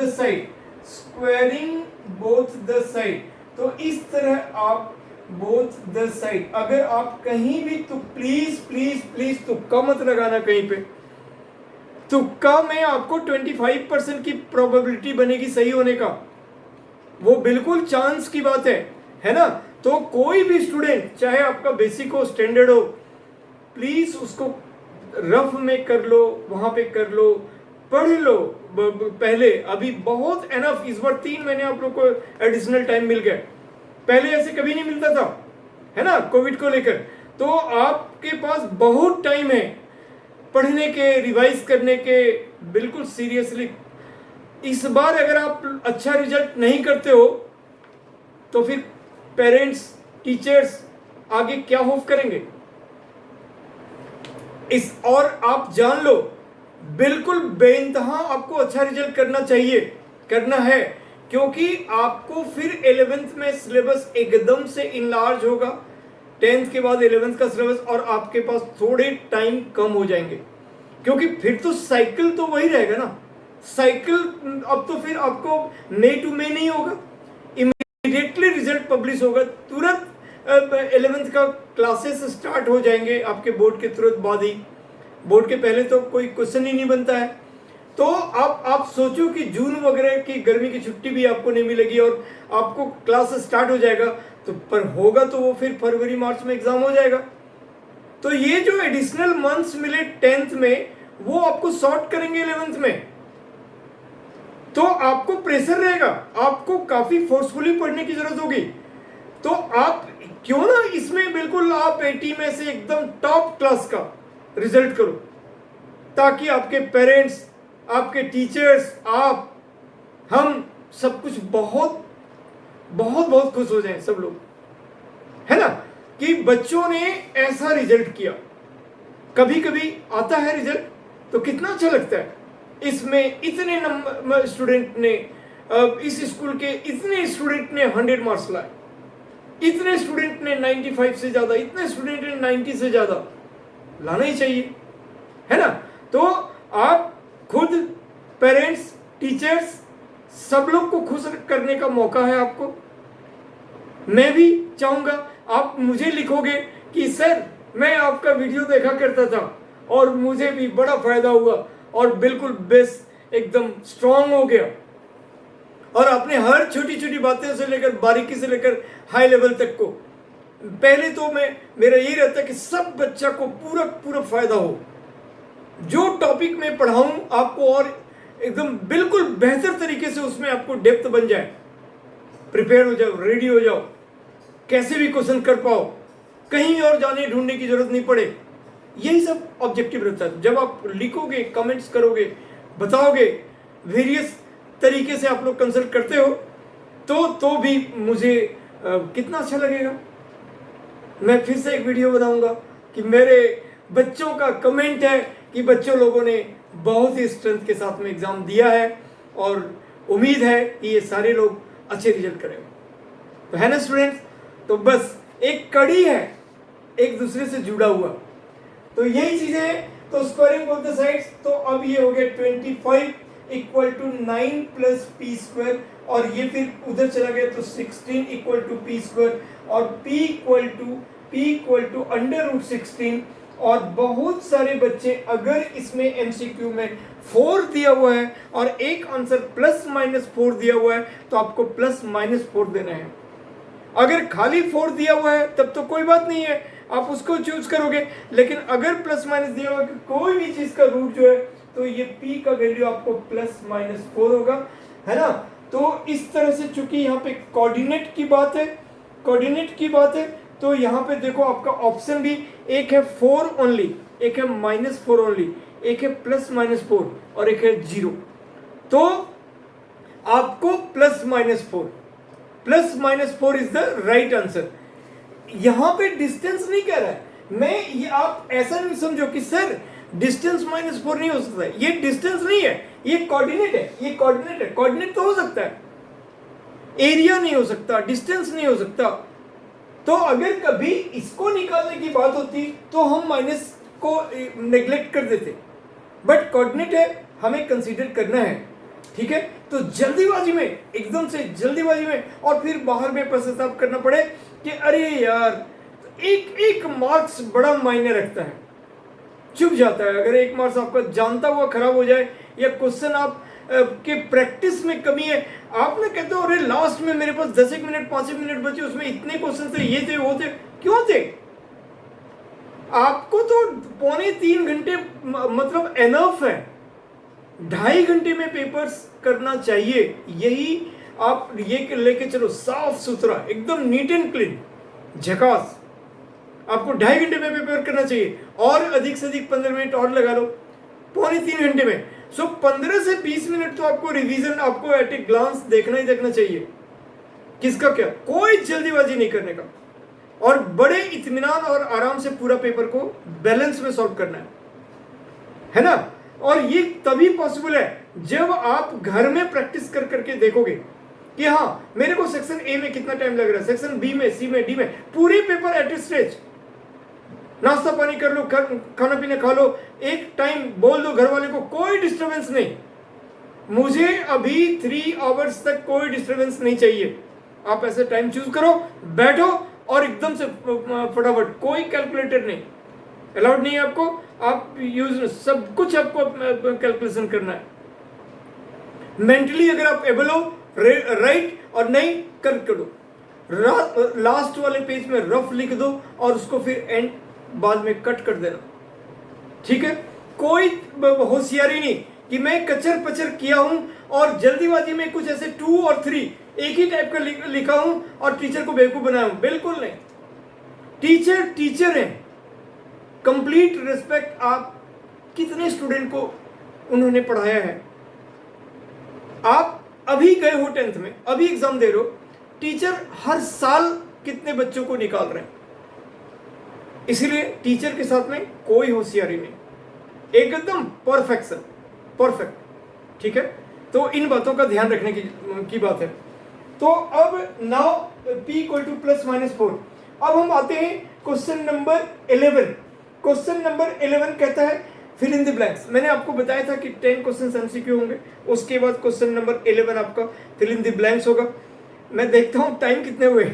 द साइड, तो इस तरह आप बोथ द साइड, अगर आप कहीं भी तो प्लीज तुक्का मत लगाना कहीं पे। तुक्का में आपको 25% की प्रोबेबिलिटी बनेगी सही होने का, वो बिल्कुल चांस की बात है ना। तो कोई भी स्टूडेंट, चाहे आपका बेसिक हो स्टैंडर्ड हो, प्लीज उसको रफ में कर लो, वहां पे कर लो, पढ़ लो पहले। अभी बहुत एनफ, इस बार 3 महीने आप लोग को एडिशनल टाइम मिल गया, पहले ऐसे कभी नहीं मिलता था, है ना, कोविड को लेकर। तो आपके पास बहुत टाइम है पढ़ने के, रिवाइज करने के, बिल्कुल सीरियसली। इस बार अगर आप अच्छा रिजल्ट नहीं करते हो तो फिर पेरेंट्स, टीचर्स आगे क्या होप करेंगे और आप जान लो, बिल्कुल बेइंतहा आपको अच्छा रिजल्ट करना है, क्योंकि आपको फिर 11th में सिलेबस एकदम से इनलार्ज होगा, 10th के बाद 11th का सिलेबस, और आपके पास थोड़े टाइम कम हो जाएंगे, क्योंकि फिर तो साइकिल तो वही रहेगा ना। साइकिल अब तो फिर आपको मई टू मई नहीं होगा, इमीडिएटली रिजल्ट पब्लिश होगा, तुरंत 11th का क्लासेस स्टार्ट हो जाएंगे आपके बोर्ड के तुरंत बाद ही। बोर्ड के पहले तो कोई क्वेश्चन ही नहीं बनता है। तो आप सोचो कि जून वगैरह की गर्मी की छुट्टी भी आपको नहीं मिलेगी और आपको क्लास स्टार्ट हो जाएगा, तो पर होगा तो वो फिर फरवरी मार्च में एग्जाम हो जाएगा। तो ये जो एडिशनल मंथ्स मिले 10th में, वो आपको सॉर्ट करेंगे 11th में, तो आपको प्रेशर रहेगा, आपको काफी फोर्सफुली पढ़ने की जरूरत होगी। तो आप क्यों ना इसमें बिल्कुल आप 80 में से एकदम टॉप क्लास का रिजल्ट करो, ताकि आपके पेरेंट्स, आपके टीचर्स, हम सब कुछ बहुत बहुत बहुत खुश हो जाएं सब लोग, है ना, कि बच्चों ने ऐसा रिजल्ट किया। कभी कभी आता है रिजल्ट तो कितना अच्छा लगता है, इसमें इतने नंबर स्टूडेंट ने, इस स्कूल के इतने स्टूडेंट ने 100 मार्क्स लाए, इतने स्टूडेंट ने 95 से ज्यादा, इतने स्टूडेंट ने 90 से ज्यादा लाना ही चाहिए, है ना। तो आप खुद, पेरेंट्स, टीचर्स, सब लोग को खुश करने का मौका है आपको। मैं भी चाहूंगा आप मुझे लिखोगे कि सर मैं आपका वीडियो देखा करता था और मुझे भी बड़ा फायदा हुआ और बिल्कुल बेस एकदम स्ट्रांग हो गया, और आपने हर छोटी छोटी बातें से लेकर बारीकी से लेकर हाई लेवल तक को पहले तो मेरा यही रहता है कि सब बच्चा को पूरा पूरा फायदा हो, जो टॉपिक में पढ़ाऊं आपको और एकदम बिल्कुल बेहतर तरीके से उसमें आपको डेप्थ बन जाए, प्रिपेयर हो जाओ, रेडी हो जाओ, कैसे भी क्वेश्चन कर पाओ, कहीं और जाने ढूंढने की जरूरत नहीं पड़े। यही सब ऑब्जेक्टिव रहता है। जब आप लिखोगे, कमेंट्स करोगे, बताओगे, वेरियस तरीके से आप लोग कंसल्ट करते हो तो भी मुझे कितना अच्छा लगेगा। मैं फिर से एक वीडियो बनाऊंगा कि मेरे बच्चों का कमेंट है कि बच्चों लोगों ने बहुत ही स्ट्रेंथ के साथ में एग्जाम दिया है और उम्मीद है कि ये सारे लोग अच्छे रिजल्ट करेंगे। तो है ना स्टूडेंट्स, तो बस एक कड़ी है एक दूसरे से जुड़ा हुआ, तो यही चीजें हैं। तो स्क्वायरिंग ऑफ द साइड्स, तो अब ये हो गया 25 equal to 9 plus P square, और ये फिर उधर चला गया तो 16 इक्वल टू पी स्क्वायर, और p equal to under root 16। और बहुत सारे बच्चे अगर इसमें एमसीक्यू में 4 दिया हुआ है और एक आंसर प्लस माइनस 4 दिया हुआ है तो आपको प्लस माइनस 4 देना है। अगर खाली 4 दिया हुआ है तब तो कोई बात नहीं है, आप उसको चूज करोगे, लेकिन अगर प्लस माइनस दिया हुआ है कि कोई भी चीज का रूट जो है तो ये p का वैल्यू आपको प्लस माइनस 4 होगा, है ना। तो इस तरह से चूंकि यहाँ पे कोऑर्डिनेट की बात है, तो यहाँ पे देखो आपका ऑप्शन भी एक है 4 ओनली, एक है -4 ओनली, एक है प्लस माइनस 4 और एक है 0। तो आपको plus minus 4 is the right answer. यहां पे डिस्टेंस नहीं कह रहा है, मैं ये आप ऐसा नहीं समझो कि सर डिस्टेंस -4 नहीं हो सकता है, ये डिस्टेंस नहीं है, ये कोऑर्डिनेट है, कोऑर्डिनेट तो हो सकता है, एरिया नहीं हो सकता, डिस्टेंस नहीं हो सकता। तो अगर कभी इसको निकालने की बात होती तो हम माइनस को नेग्लेक्ट कर देते, बट कोऑर्डिनेट है, हमें कंसीडर करना है, ठीक है। तो जल्दीबाजी में, एकदम से जल्दीबाजी में, और फिर बाहर में पश्चाताप करना पड़े कि अरे यार एक मार्क्स बड़ा मायने रखता है, चुप जाता है। अगर एक मार्क्स आपका जानता हुआ खराब हो जाए, या क्वेश्चन आप के प्रैक्टिस में कमी है, आप ना कहते हो अरे लास्ट में मेरे पास 10 मिनट 5 मिनट बचे, उसमें इतने क्वेश्चन थे, ये थे वो थे, क्यों थे? आपको तो 2.25 घंटे मतलब एनफ है, 2.5 घंटे में पेपर्स करना चाहिए। यही आप ये लेके चलो, साफ सुथरा एकदम नीट एंड क्लीन झकास, आपको 2.5 घंटे में पेपर करना चाहिए, और अधिक से अधिक 15 मिनट और लगा लो 2.25 घंटे में। सो 15 से 20 मिनट तो आपको रिवीजन, आपको एट ए ग्लांस देखना ही देखना चाहिए, किसका क्या, कोई जल्दीबाजी नहीं करने का, और बड़े इत्मीनान और आराम से पूरा पेपर को बैलेंस में सॉल्व करना है ना। और ये तभी पॉसिबल है जब आप घर में प्रैक्टिस कर करके देखोगे कि हाँ मेरे को सेक्शन ए में कितना टाइम लग रहा है, सेक्शन बी में, सी में, डी में, पूरे पेपर एट ए स्ट्रेच, नाश्ता पानी कर लो, खाना पीना खा लो, एक टाइम बोल दो घर वाले को, कोई डिस्टरबेंस नहीं, मुझे अभी 3 आवर्स तक कोई डिस्टरबेंस नहीं चाहिए। आप ऐसे टाइम चूज करो, बैठो और एकदम से फटाफट, कोई कैलकुलेटर नहीं अलाउड नहीं है आपको, आप यूज सब कुछ आपको कैलकुलेशन करना है। मेंटली अगर आप एबल हो राइट, और नहीं कर करो, लास्ट वाले पेज में रफ लिख दो और उसको फिर एंड बाद में कट कर देना, ठीक है। कोई होशियारी नहीं कि मैं कचर पचर किया हूं और जल्दीबाजी में कुछ ऐसे 2 और 3 एक ही टाइप का लिखा हूं और टीचर को बेवकूफ बनाया हूं, बिल्कुल नहीं। टीचर है, कंप्लीट रिस्पेक्ट। आप कितने स्टूडेंट को उन्होंने पढ़ाया है, आप अभी गए हो 10th में, अभी एग्जाम दे रहे हो, टीचर हर साल कितने बच्चों को निकाल रहे हैं, इसलिए टीचर के साथ में कोई होशियारी नहीं, एकदम परफेक्ट, ठीक है। तो इन बातों का ध्यान रखने की बात है। तो अब now p equal two plus minus 4। अब हम आते हैं क्वेश्चन नंबर 11। क्वेश्चन नंबर 11 कहता है फिल इन द ब्लैंक्स। मैंने आपको बताया था कि 10 क्वेश्चन एमसीक्यू होंगे, उसके बाद क्वेश्चन नंबर 11 आपका फिल इन द ब्लैंक्स होगा। मैं देखता हूं टाइम कितने हुए।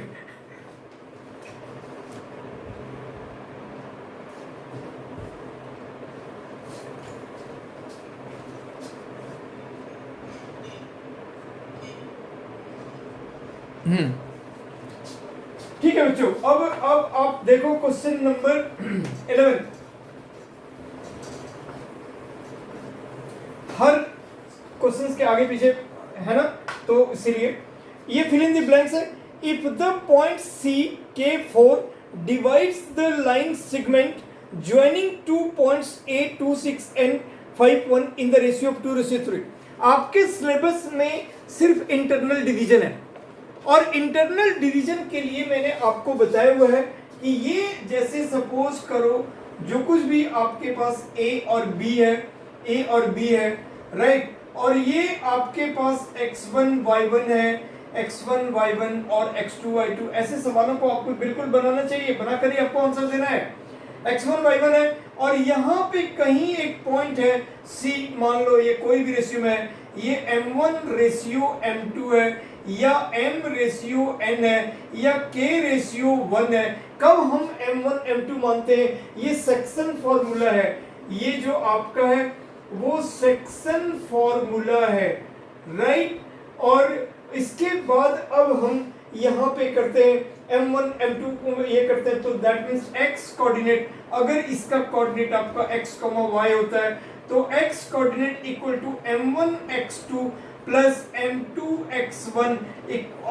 ठीक है बच्चों, अब आप देखो क्वेश्चन नंबर 11। हर क्वेश्चंस के आगे पीछे है ना, तो इसीलिए ये फिल इन द ब्लैंक्स है। इफ द पॉइंट सी के 4 divides the line segment joining two points A 2 6 and 5 1 in the ratio of 2:3। आपके सिलेबस में सिर्फ इंटरनल डिवीजन है, और इंटरनल डिवीजन के लिए मैंने आपको बताया हुआ है कि ये जैसे सपोज करो जो कुछ भी आपके पास ए और बी है, ए और बी है, राइट, और ये आपके पास x1 y1 है, x1 y1 और x2 y2, ऐसे सवालों को आपको बिल्कुल बनाना चाहिए, बनाकर ही आपको आंसर देना है। x1 y1 है और यहाँ पे कहीं एक पॉइंट है c, मान लो ये कोई भी रेशियो में है, ये m1 रेशियो m2 है, या m रेशियो n है, या k रेशियो 1 है। कब हम m1 m2 मानते हैं? ये सेक्शन फॉर्मूला है, ये जो आपका है वो सेक्शन फॉर्मूला है, राइट। और इसके बाद अब हम यहाँ पे करते हैं m1 m2 को ये करते हैं, तो दैट मीन्स x कोऑर्डिनेट, अगर इसका कोऑर्डिनेट आपका x, y होता है तो x coordinate equal to m1 x2 plus m2 x1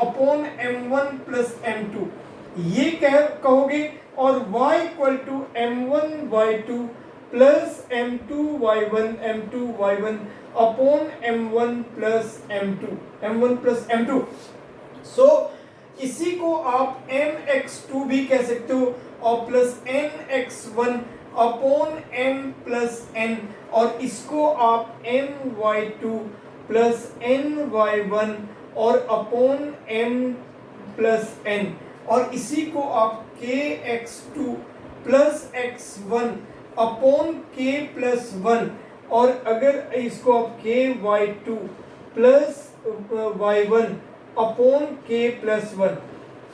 upon m1 plus m2, ये कहोगे, और y equal to m1 y2 plus m2 y1 upon m1 plus m2। So इसी को आप mx2 भी कह सकते हो, और plus nx1 upon m plus n, और इसको आप my2 प्लस ny1 और अपॉन m प्लस n, और इसी को आप kx2 plus x1 upon k plus 1, और अगर इसको आप ky2 plus y1 upon k plus 1,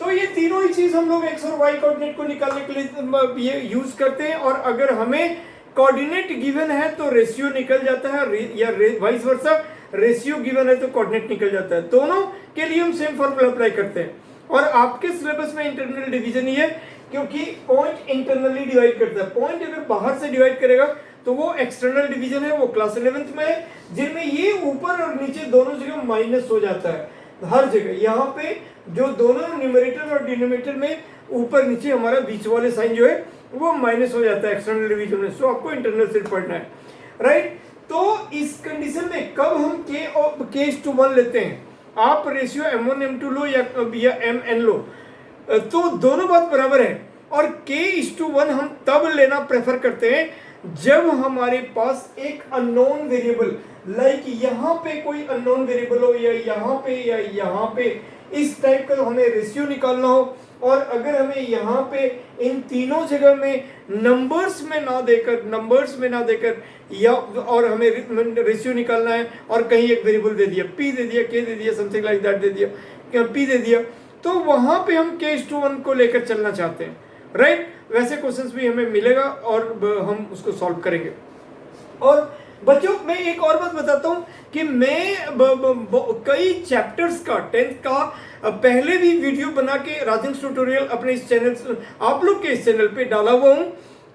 तो ये तीनों ही चीज हम लोग x और y कोऑर्डिनेट को निकालने के लिए ये यूज करते हैं। और अगर हमें कोऑर्डिनेट गिवन है तो रेशियो निकल जाता है, या वाइस वर्सा, रेशियो गिवन है तो कोऑर्डिनेट निकल जाता है। दोनों के लिए हम सेम फॉर्मूला अप्लाई करते हैं। और आपके सिलेबस में इंटरनल डिवीजन ही है, क्योंकि पॉइंट इंटरनली डिवाइड करता है। पॉइंट अगर बाहर से डिवाइड करेगा तो वो एक्सटर्नल डिवीजन है, वो क्लास 11th में है, जिनमें ये ऊपर और नीचे दोनों जगह माइनस हो जाता है, हर जगह। यहाँ पे जो दोनों न्यूमरेटर और डिनोमिनेटर में ऊपर नीचे हमारा बीच वाले साइन जो है वो माइनस हो जाता है एक्सटर्नल डिवीजन में। सो आपको इंटरनल सिर्फ पढ़ना है, राइट। तो इस कंडीशन में कब हम k/1 लेते हैं, आप रेशियो m1 m2 लो या mn लो, तो दोनों बात बराबर है। और k/1 हम तब लेना प्रेफर करते हैं जब हमारे पास एक अननोन वेरिएबल, लाइक यहाँ पे कोई अननोन वेरिएबल हो, या यहाँ पे इस टाइप का हमें रेशियो निकालना हो, और अगर हमें यहाँ पे इन तीनों जगह में नंबर्स में ना देकर या और हमें रेशियो निकालना है, और कहीं एक वेरिएबल दे दिया, p दे दिया, k दे दिया, समथिंग लाइक दैट दे दिया, p दे दिया, तो वहां पे हम k/1 को लेकर चलना चाहते हैं, राइट। वैसे क्वेश्चंस भी हमें मिलेगा और हम उसको सॉल्व करेंगे। और बच्चों मैं एक और बात बताता हूँ कि मैं कई चैप्टर्स का 10th का पहले भी वीडियो बना के राजेंद्र ट्यूटोरियल अपने इस चैनल, आप लोग के इस चैनल पे डाला हुआ हूँ।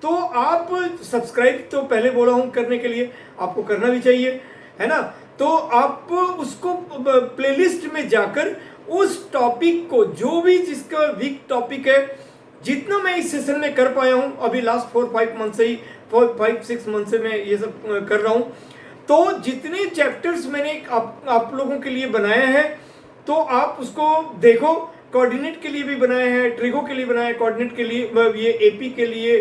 तो आप सब्सक्राइब तो पहले बोला हूँ करने के लिए, आपको करना भी चाहिए, है ना। तो आप उसको प्लेलिस्ट में जाकर उस टॉपिक को, जो भी जिसका वीक टॉपिक है, जितना मैं इस सेशन में कर पाया हूँ अभी लास्ट 4-5 मंथ से ही, 4-5-6 मंथ से मैं ये सब कर रहा हूँ, तो जितने चैप्टर्स मैंने आप लोगों के लिए बनाया है, तो आप उसको देखो। कोऑर्डिनेट के लिए भी बनाए हैं, ट्रिगो के लिए बनाए, कोऑर्डिनेट के लिए, ये एपी के लिए,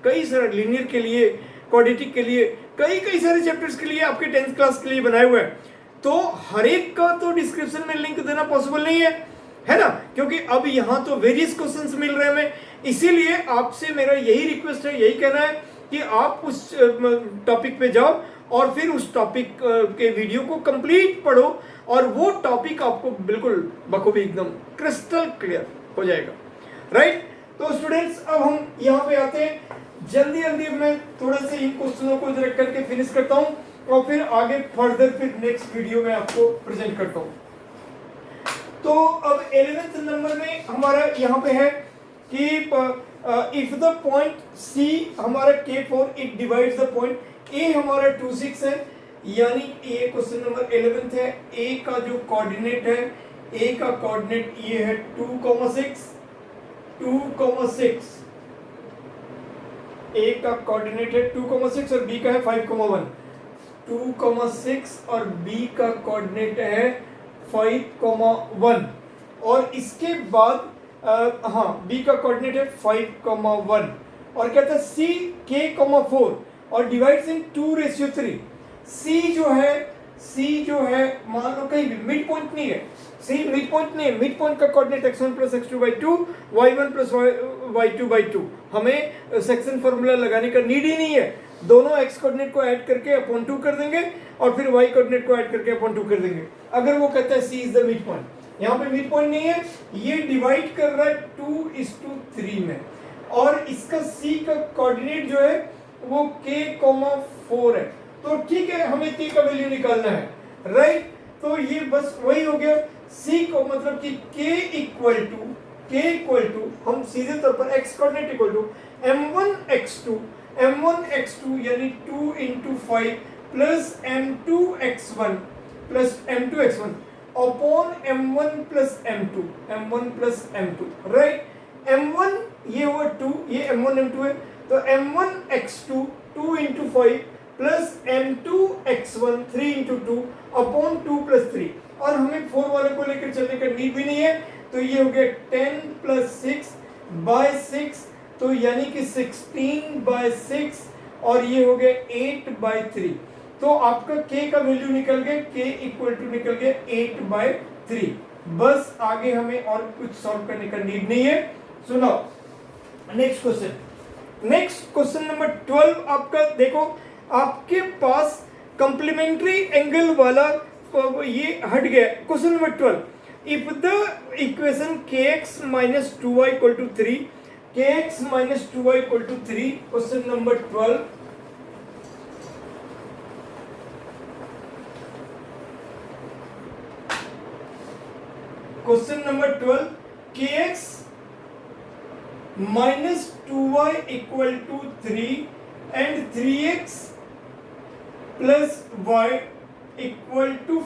कई सारे लीनियर के लिए, क्वाड्रेटिक के लिए, कई सारे चैप्टर्स के लिए, आपके 10th क्लास के लिए बनाए हुए हैं। तो हर एक का तो डिस्क्रिप्शन में लिंक देना पॉसिबल नहीं है ना, क्योंकि अब यहाँ तो वेरियस क्वेश्चंस मिल रहे हैं हमें। इसीलिए आपसे मेरा यही रिक्वेस्ट है, यही कहना है कि आप उस टॉपिक पे जाओ और फिर उस टॉपिक के वीडियो को कंप्लीट पढ़ो, और वो टॉपिक आपको बिल्कुल बखूबी एकदम क्रिस्टल क्लियर हो जाएगा, राइट। तो स्टूडेंट्स अब हम यहाँ पे आते हैं, जल्दी मैं थोड़ा सा इन क्वेश्चनों को जरा करके फिनिश करता हूँ, और फिर आगे फर्दर फिर नेक्स्ट वीडियो में आपको प्रेजेंट करता हूँ। तो अब 11th नंबर में हमारा यहाँ पे है कि इफ द पॉइंट सी हमारा K4 it divides the point ए हमारा 2 6 है, यानी ये क्वेश्चन नंबर 11 है। ए का जो कोऑर्डिनेट है, ए का कोऑर्डिनेट ये है 2,6 ए का कोऑर्डिनेट है 2,6 और बी का है 5,1। 2,6 और बी का कोऑर्डिनेट है 5,1 और इसके बाद बी का कोऑर्डिनेट है 5,1 और कहता है सी K,4 और डिवाइड्स इन 2:3। सी जो है मान लो कहीं भी मिड पॉइंट नहीं है, सी मिड पॉइंट नहीं है। मिड पॉइंट का coordinate x1 + x2/2 y1 + y2/2। हमें सेक्शन फॉर्मूला लगाने का नीड ही नहीं है, दोनों x कोऑर्डिनेट को ऐड करके अपॉन 2 कर देंगे और फिर y कोऑर्डिनेट को ऐड करके अपॉन 2 कर देंगे। अगर वो कहता है c is the mid point, यहाँ पे मिड पॉइंट नहीं है, ये डिवाइड कर रहा है 2:3 में और इसका c का कोऑर्डिनेट जो है वो K,4 है। तो ठीक है, हमें k का वैल्यू निकालना है, राइट। तो ये बस वही हो गया, c को मतलब कि k इक्वल टू हम सीधे तौर पर x coordinate equal to m1x2 यानी 2 × 5 plus m2x1 upon m1 plus m2 right. m1 ये हुआ 2, ये m1 m2 है, तो m1x2 2 × 5 प्लस m2x1 3 × 2 अपॉन 2 + 3 और हमें 4 वाले को लेकर चलने का नीड भी नहीं है। तो ये हो गया 10 + 6/6 तो यानी कि 16/6 और ये हो गया 8/3। तो आपका k का वैल्यू निकल गया, k इक्वल टू निकल गया 8/3। बस आगे हमें और कुछ सॉल्व करने का नीड नहीं है। सुनो नेक्स्ट क्वेश्चन नंबर 12 आपका देखो, आपके पास कंप्लीमेंट्री एंगल वाला ये हट गया। Question number 12, if the equation kx - 2y = 3, kx - 2y = 3, question number 12 kx - 2y = 3 and 3x + y =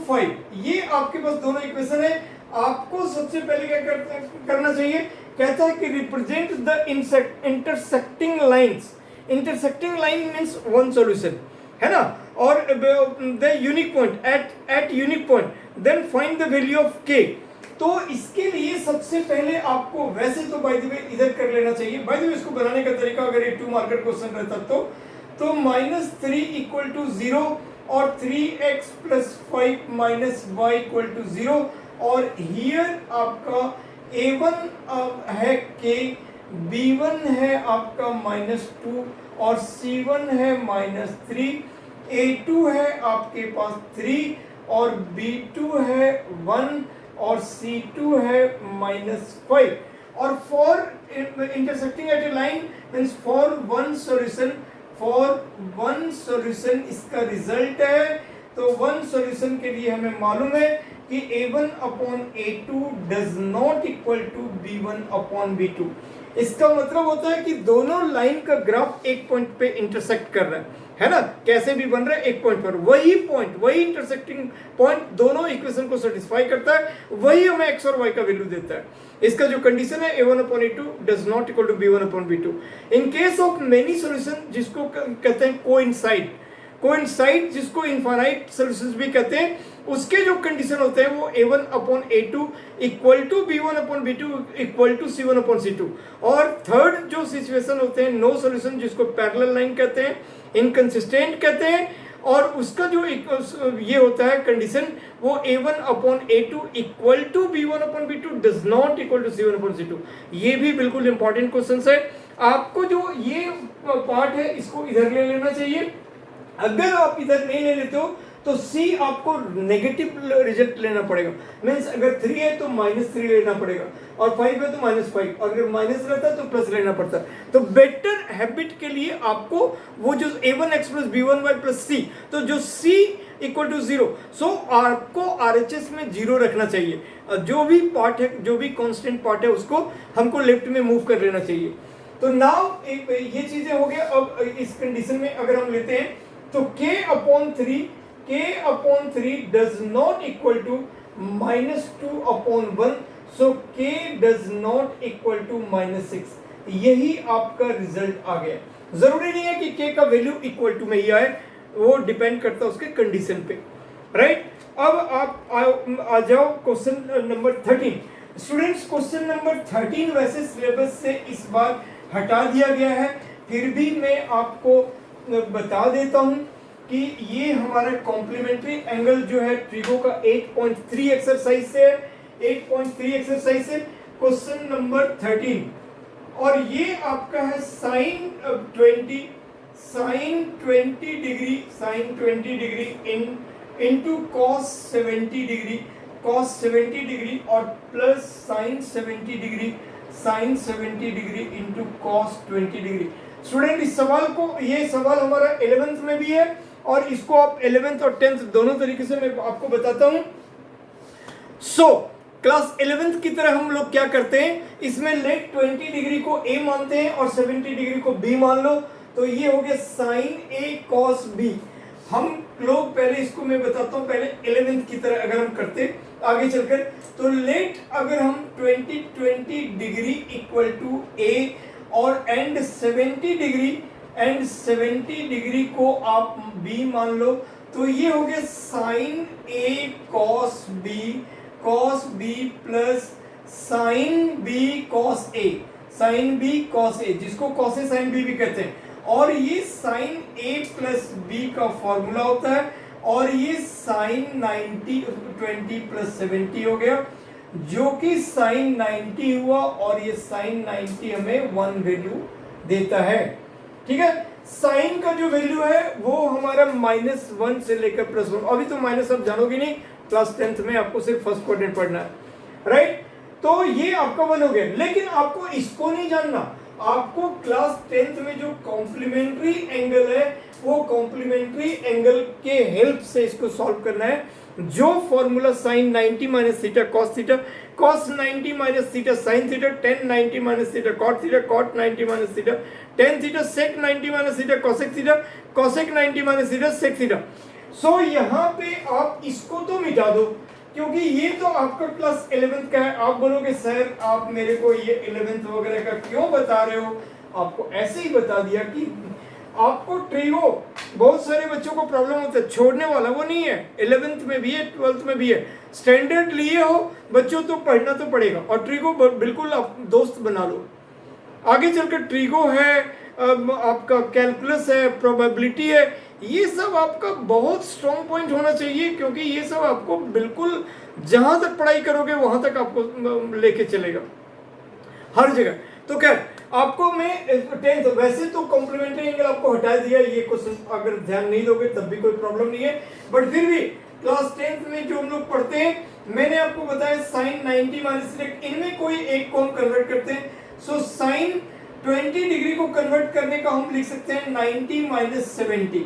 5। ये आपके पास दोनों इक्वेशन है। आपको सबसे पहले क्या करना चाहिए, कहता है कि represent the intersecting lines. Intersecting line means one solution, है ना, और the unique point at unique point, then find the value of k। तो इसके लिए सबसे पहले आपको वैसे तो बाय द वे इधर कर लेना चाहिए। बाय द वे इसको बनाने का तरीका, अगर ये 2 मार्कर क्वेश्चन रहता तो -3 = 0 और 3x + 5 - y = 0 और हियर आपका a1 है k, b1 है आपका -2 और c1 है -3, a2 है आपके पास 3 और b2 है 1 और c2 है -5। और for intersecting at A line means for one solution इसका रिजल्ट है। तो वन सॉल्यूशन के लिए हमें मालूम है कि a1/a2 does not equal to b1/b2। इसका मतलब होता है कि दोनों लाइन का ग्राफ एक पॉइंट पे इंटरसेक्ट कर रहा है ना, कैसे भी बन रहा है एक पॉइंट पर। वही इंटरसेक्टिंग पॉइंट दोनों इक्वेशन को सेटिस्फाई करता है, वही हमें x और y का वैल्यू देता है। इसका जो कंडीशन है a1/a2 does not equal to b1/b2। In case of many solution जिसको कहते हैं कोइंसाइड जिसको इनफाइनाइट सॉल्यूशंस भी कहते हैं, उसके जो कंडीशन होते हैं वो a1/a2 equal to b1/b2 equal to c1/c2। और थर्ड जो सिचुएशन होते हैं नो सॉल्यूशन जिसको पैरेलल लाइन कहते हैं, इनकंसिस्टेंट कहते हैं, और उसका जो ये होता है कंडीशन वो a1/a2 equal to b1/b2 does not equal to c1/c2। ये भी बिल्कुल इंपॉर्टेंट क्वेश्चन है। आपको जो ये पार्ट है इसको इधर ले लेना चाहिए। अगर आप इधर नहीं ले लेते हो तो C आपको नेगेटिव रिजल्ट लेना पड़ेगा। मीन्स अगर 3 है तो -3 लेना पड़ेगा और 5 है तो -5, और अगर माइनस रहता है तो प्लस लेना पड़ता है। तो बेटर हैबिट के लिए आपको वो जो a1x + b1y + c, तो जो C इक्वल टू 0। सो आपको RHS में 0 रखना चाहिए। जो भी पार्ट है, जो भी कांस्टेंट पार्ट है, उसको हमको लेफ्ट में मूव कर लेना चाहिए। तो नाउ ये चीजें हो गया। अब इस कंडीशन में अगर हम लेते हैं तो k/3 does not equal to -2/1, so k does not equal to -6। यही आपका रिजल्ट आ गया। जरूरी नहीं है कि k का वैल्यू इक्वल टू में ही आए, वो डिपेंड करता है उसके कंडीशन पे, राइट। अब आप आ जाओ question number 13। Students, question number 13 वैसे सिलेबस से इस बार हटा दिया गया है, फिर भी मैं आपको बता देता हूं कि ये हमारा कॉम्प्लीमेंट्री एंगल जो है ट्रिगो का 8.3 एक्सरसाइज से है। 8.3 एक्सरसाइज से क्वेश्चन नंबर 13, और ये आपका है sine 20 degree into cos 70 degree और plus sine 70 degree into cos 20 degree. Student, इस सवाल को, ये सवाल हमारा 11th में भी है और इसको आप 11th और 10th दोनों तरीके से मैं आपको बताता हूं। सो क्लास 11th की तरह हम लोग क्या करते हैं, इसमें लेट 20 डिग्री को a मानते हैं और 70 डिग्री को b मान लो, तो ये हो गया साइन a cos b। हम लोग पहले इसको मैं बताता हूं, पहले 11th की तरह अगर हम करते आगे चलकर, तो लेट अगर हम 20 डिग्री इक्वल टू a और एंड 70 डिग्री को आप b मान लो, तो ये हो गया sine a cos b plus sine b cos a, जिसको cos a sin b भी कहते हैं। और ये साइन a प्लस b का फॉर्मूला होता है, और ये साइन 20 प्लस 70 हो गया, जो कि साइन 90 हुआ, और ये साइन 90 हमें 1 वैल्यू देता है। ठीक है, साइन का जो वैल्यू है वो हमारा -1 से लेकर +1। अभी तो माइनस आप जानोगे नहीं, क्लास 10th में आपको सिर्फ फर्स्ट क्वाड्रेंट पढ़ना है, राइट। तो ये आपका 1 हो गया, लेकिन आपको इसको नहीं जानना। आपको क्लास 10th में जो कॉम्प्लीमेंट्री एंगल है, वो कॉम्प्लीमेंट्री एंगल के हेल्प से इसको सॉल्व करना है। जो formula sine 90 minus theta cos theta, cos 90 minus theta sine theta, tan 90 minus theta cot theta, cot 90 minus theta tan theta, sec 90 minus theta cosec theta, cosec 90 minus theta sec theta. So यहाँ पे आप इसको तो मिटा दो, क्योंकि ये तो आपका क्लास 11th का है। आप बोलोगे सर आप मेरे को ये 11th वगैरह का क्यों बता रहे हो, आपको ऐसे ही बता दिया कि आपको ट्रिगो बहुत सारे बच्चों को प्रॉब्लम होता है, छोड़ने वाला वो नहीं है। 11th में भी है, 12th में भी है। स्टैंडर्ड लिए हो बच्चों तो पढ़ना तो पड़ेगा, और ट्रिगो बिल्कुल आप दोस्त बना लो। आगे चलकर ट्रिगो है, आपका कैलकुलस है, प्रोबेबिलिटी है, ये सब आपका बहुत स्ट्रॉन्ग पॉइंट होना चाहिए, क्योंकि ये सब आपको बिल्कुल जहां तक पढ़ाई करोगे वहां तक आपको लेके चलेगा हर जगह। तो क्या आपको मैं 10th, वैसे तो कॉम्प्लीमेंट्री एंगल आपको हटा दिया, ये क्वेश्चन अगर ध्यान नहीं दोगे तब भी कोई प्रॉब्लम नहीं है, बट फिर भी क्लास 10th में जो हम लोग पढ़ते हैं, मैंने आपको बताया साइन 90 माइनस, इनमें कोई एक को हम कन्वर्ट करते हैं। सो साइन 20 डिग्री को कन्वर्ट करने का हम लिख सकते हैं 90 माइनस 70।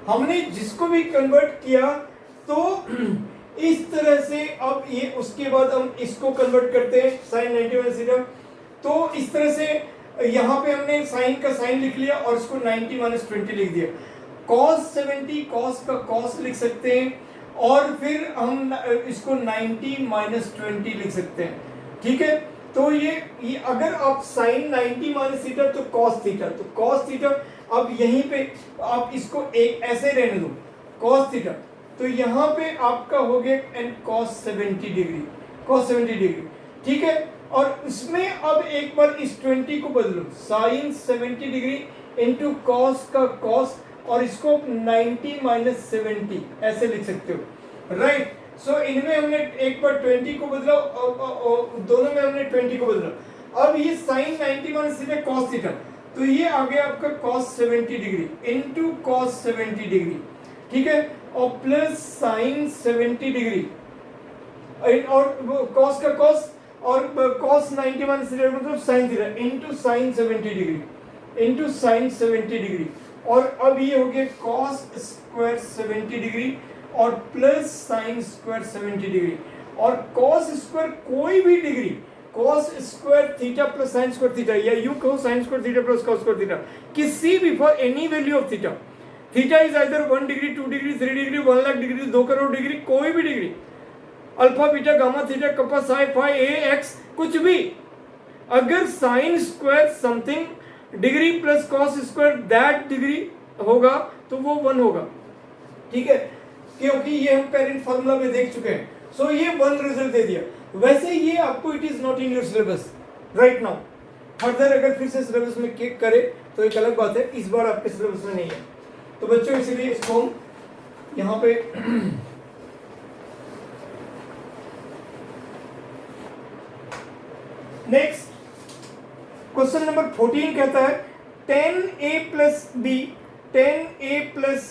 हमने जिसको भी कन्वर्ट किया तो इस तरह से, अब ये उसके बाद हम इसको कन्वर्ट करते हैं साइन 90 माइनस थीटा, तो इस तरह से यहाँ पे हमने साइन का साइन लिख लिया और इसको 90 माइनस 20 लिख दिया। cos 70 cos का cos लिख सकते हैं, और फिर हम इसको 90 माइनस 20 लिख सकते हैं। ठीक है, तो ये अगर आप साइन 90 माइनस थीटा तो cos थीटा, तो cos थीटा, अब यहीं पे आप इसको एक ऐसे रहने दो cos थीटा, तो यहाँ पे आपका हो गया एंड cos 70 डिग्री। ठीक है, और इसमें अब एक बार इस 20 को बदलो, साइन 70 डिग्री इंटू cos का cos, और इसको 90 माइनस 70 ऐसे लिख सकते हो, राइट। सो इनमें हमने एक बार 20 को बदला, दोनों में हमने 20 को बदला। अब ये sine 90 minus theta cos theta, तो ये आ गया आपका cos 70 degree into cos 70 degree. ठीक है, और प्लस साइन 70 डिग्री, और cos का cos, और cos 90 माइनस थीटा मतलब sine theta into sine 70 degree, और अब ये हो गया cos स्क्वायर 70 डिग्री और प्लस साइन स्क्वायर 70 डिग्री, और कॉस स्क्वायर कोई भी degree, cos square theta plus sine square theta, या यूं कहो sine square theta plus cos square theta, किसी भी for any value of theta, theta is either 1 degree 2 degree 3 degree 1 lakh degree 2 crore degree, कोई भी degree, alpha beta gamma theta kappa psi phi A X, कुछ भी, अगर साइन स्क्वायर something degree plus cos square that degree होगा तो वो 1 होगा, ठीक है, क्योंकि ये हम पेरेंट फार्मूला में देख चुके हैं। सो ये 1 रिजल्ट दे दिया। वैसे ये आपको it is not in your syllabus right now, further अगर फिर से सिलेबस में किक करे तो एक अलग बात है, इस बार आपके सिलेबस में नहीं है। तो बच्चों इसलिए इसको हम यहाँ पे नेक्स्ट क्वेश्चन नंबर 14 कहता है 10a plus B 10a plus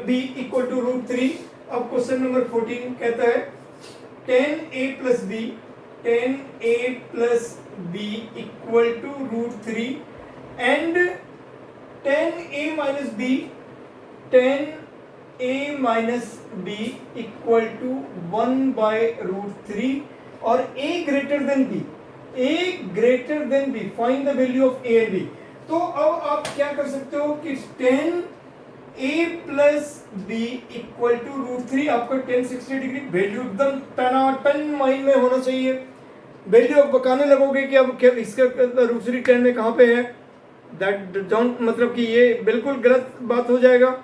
B equal to √3। अब क्वेश्चन नंबर 14 कहता है 10a plus B 10a plus B equal to √3 and 10a minus B 10a minus B equal to 1/√3 और a greater than B, a greater than B, find the value of a and b। तो अब आप क्या कर सकते हो कि 10a plus B equal to √3, आपका 1060 डिग्री वैल्यू एकदम टनाटन माइंड में होना चाहिए। वैल्यू आप बकाने लगोगे कि अब क्या इसका √3 10 में कहाँ पे है, दैट डोंट, मतलब कि ये बिल्कुल गलत बात हो जाएगा।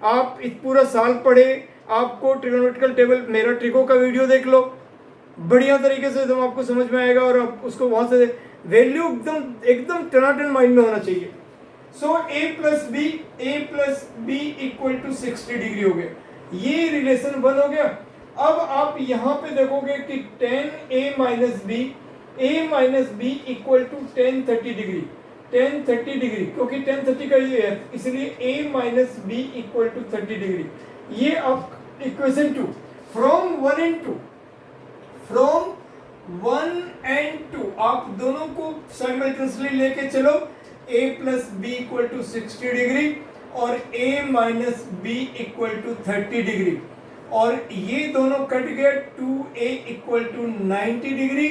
आप इस पूरा साल पढ़े, आपको ट्रिग्नोमेट्रिकल टेबल मेरा ट्रिको का वीडियो देख लो, बढ़िया तरीके से एकदम आपको समझ में आएगा और आप उसको वहां से वैल्यू एकदम टनाटन माइंड में होना चाहिए। So a plus B equal to 60 degree हो गया, ये रिलेशन 1 हो गया। अब आप यहाँ पे देखोगे कि 10a minus B equal to 1030 degree, 1030 degree, क्योंकि 1030 का ये है इसलिए a minus B equal to 30 degree. ये आप इक्वेशन 2 फ्रॉम 1 एंड 2 आप दोनों को साइमल्टेनियसली लेके चलो, a plus B equal to 60 degree और a minus B equal to 30 degree, और ये दोनों कट गए, 2a equal to 90 degree,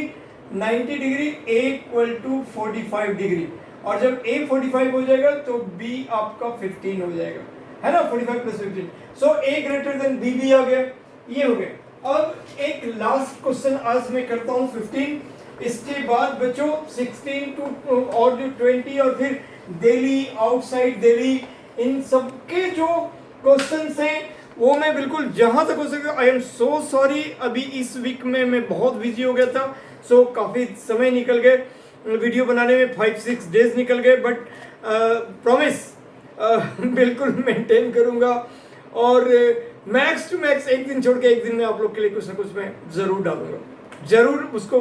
90 degree, a equal to 45 degree, और जब a 45 हो जाएगा तो b आपका 15 हो जाएगा, है ना, 45 plus 15। So a greater then b भी आ गया, ये हो गया। अब एक लास्ट क्वेश्चन आज मैं करता हूँ 15, इसके बाद बच्चों 16 टू और जो 20 और फिर दिल्ली, आउटसाइड दिल्ली, इन सबके जो क्वेश्चन हैं वो मैं बिल्कुल जहां तक हो सके, आई एम सो सॉरी, अभी इस वीक में मैं बहुत बिजी हो गया था, सो काफ़ी समय निकल गए वीडियो बनाने में, 5-6 डेज निकल गए, बट प्रॉमिस बिल्कुल मेंटेन करूंगा और मैक्स टू मैक्स एक दिन छोड़ के एक दिन में आप लोग के लिए कुछ ना कुछ मैं ज़रूर डालूंगा, ज़रूर उसको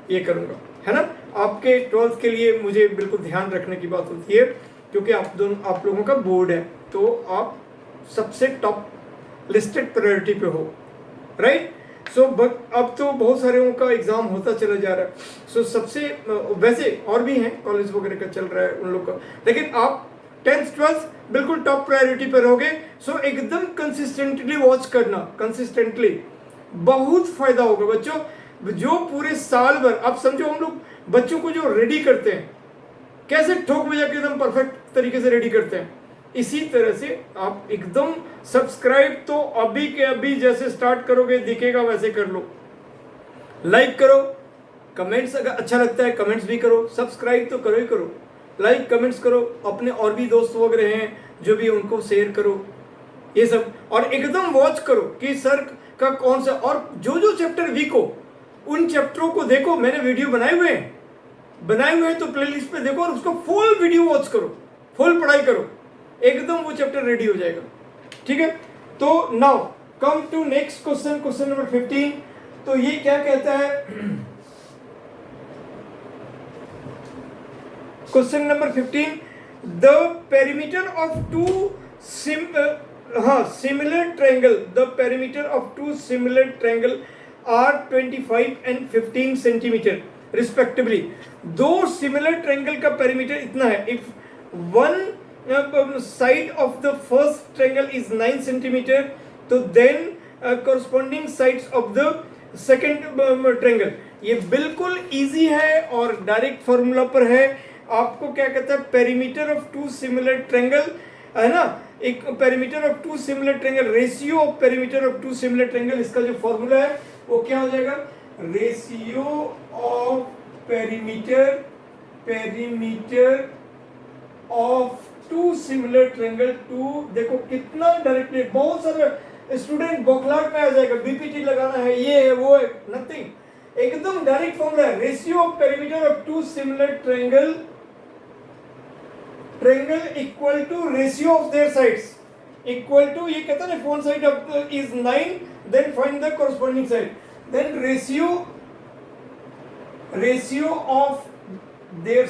ये करूंगा, है ना। आपके 12th के लिए मुझे बिल्कुल ध्यान रखने की बात होती है, क्योंकि आप लोगों का बोर्ड है, तो आप सबसे टॉप लिस्टेड प्रायोरिटी पे हो, राइट। सो अब तो बहुत सारे का एग्ज़ाम होता चला जा रहा है, सो सबसे वैसे और भी हैं, कॉलेज वगैरह का चल रहा है उन लोग का, लेकिन आप 10th 12th बिल्कुल टॉप प्रायोरिटी पे रहोगे। सो एकदम कंसिस्टेंटली वॉच करना, कंसिस्टेंटली बहुत फायदा होगा बच्चों। जो पूरे साल भर आप समझो, हम लोग बच्चों को जो रेडी करते हैं, कैसे ठोक बजा के एकदम परफेक्ट तरीके से रेडी करते हैं, इसी तरह से आप एकदम सब्सक्राइब तो अभी के अभी जैसे स्टार्ट करोगे दिखेगा वैसे कर लो, लाइक करो, कमेंट्स अगर अच्छा लगता है कमेंट्स भी करो, सब्सक्राइब तो करो ही करो, लाइक कमेंट्स करो, अपने और भी दोस्त वगैरह हैं जो भी उनको शेयर करो, ये सब, और एकदम वॉच करो कि सर का कौन सा, और जो जो चैप्टर वीक हो उन चैप्टरों को देखो, मैंने वीडियो बनाए हुए हैं तो प्लेलिस्ट पे देखो और उसको फुल वीडियो वॉच करो, फुल पढ़ाई करो, एकदम वो चैप्टर रेडी हो जाएगा, ठीक है। तो now come to next question, question number 15। तो ये क्या कहता है, question number 15, the perimeter of two similar triangle, the perimeter of two similar triangle are 25 and 15 centimeter respectively. दो सिमिलर ट्रायंगल का पेरीमीटर इतना है, if one side of the first triangle is 9 centimeter तो then corresponding sides of the second triangle. ये बिल्कुल easy है और direct formula पर है। आपको क्या कहता है, perimeter of two similar triangle, है ना, एक perimeter of two similar triangle, ratio of perimeter of two similar triangle, इसका जो फॉर्मूला है वो क्या हो जाएगा, ratio of perimeter of two similar triangle to, देखो कितना डायरेक्टली, बहुत सारे स्टूडेंट बौखलाहट में आ जाएगा, बीपीटी लगाना है, ये है वो है, नथिंग, एकदम डायरेक्ट फॉर्मूला है। Ratio of perimeter of two similar triangle equal to ratio of their sides, equal to, ये कहता है ना phone side is 9, then find the corresponding side, then ratio of their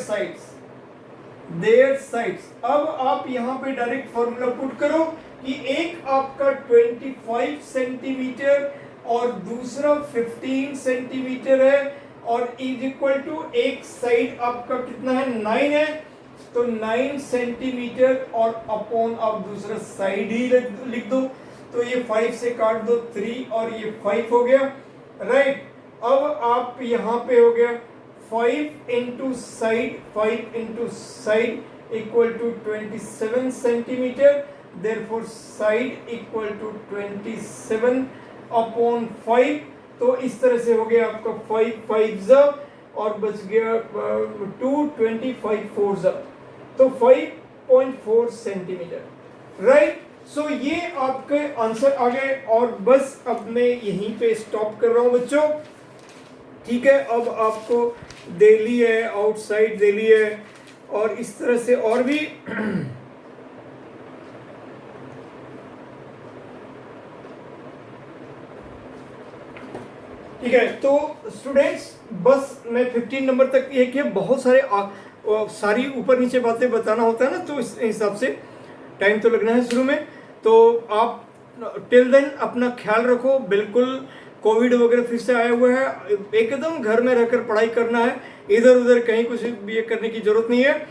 sides. अब आप यहां पे डायरेक्ट फॉर्मूला पुट करो कि एक आपका 25 सेंटीमीटर और दूसरा 15 सेंटीमीटर है, और इज इक्वल टू एक साइड आपका कितना है, 9 है, तो 9 सेंटीमीटर और अपॉन आप दूसरा साइड ही लिख दो, तो ये 5 से काट दो 3 और ये 5 हो गया, राइट। अब आप यहाँ पे हो गया 5 into side equal to 27 centimeter, therefore side equal to 27 upon 5, तो इस तरह से हो गया आपका 5 5 और बच गया 2 25 4 तो 5.4 सेंटीमीटर, राइट। सो ये आपके आंसर आ गए, और बस अब मैं यहीं पे स्टॉप कर रहा हूं बच्चों, ठीक है। अब आपको दिल्ली है, आउटसाइड दिल्ली है, और इस तरह से और भी ठीक है। तो स्टूडेंट्स बस मैं 15 नंबर तक ये किया, बहुत सारे सारी ऊपर नीचे बातें बताना होता है ना, तो इस हिसाब से टाइम तो लगना है शुरू में। तो आप टिल देन अपना ख्याल रखो, बिल्कुल कोविड वगैरह फिर से आया हुआ है, एकदम घर में रहकर पढ़ाई करना है, इधर उधर कहीं कुछ ये करने की जरूरत नहीं है,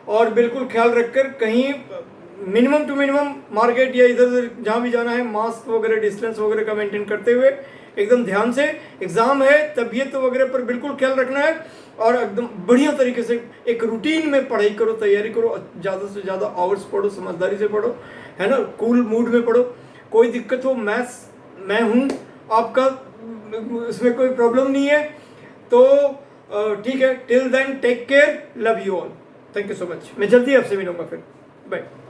और बिल्कुल ख्याल रखकर कहीं मिनिमम टू मिनिमम मार्केट या इधर उधर जहाँ भी जाना है, मास्क वगैरह डिस्टेंस वगैरह का मेंटेन करते हुए एकदम ध्यान से, एग्जाम है तबीयत वगैरह पर बिल्कुल ख्याल रखना है, और एकदम बढ़िया तरीके से एक रूटीन में पढ़ाई करो, तैयारी करो, ज़्यादा से ज़्यादा आवर्स पढ़ो, समझदारी से पढ़ो, है ना, कूल मूड में पढ़ो। कोई दिक्कत हो, मैथ्स मैं हूँ आपका, इसमें कोई प्रॉब्लम नहीं है। तो ठीक है, till then take care, love you all, thank you so much. मैं जल्दी आपसे मिलूंगा फिर, बाय।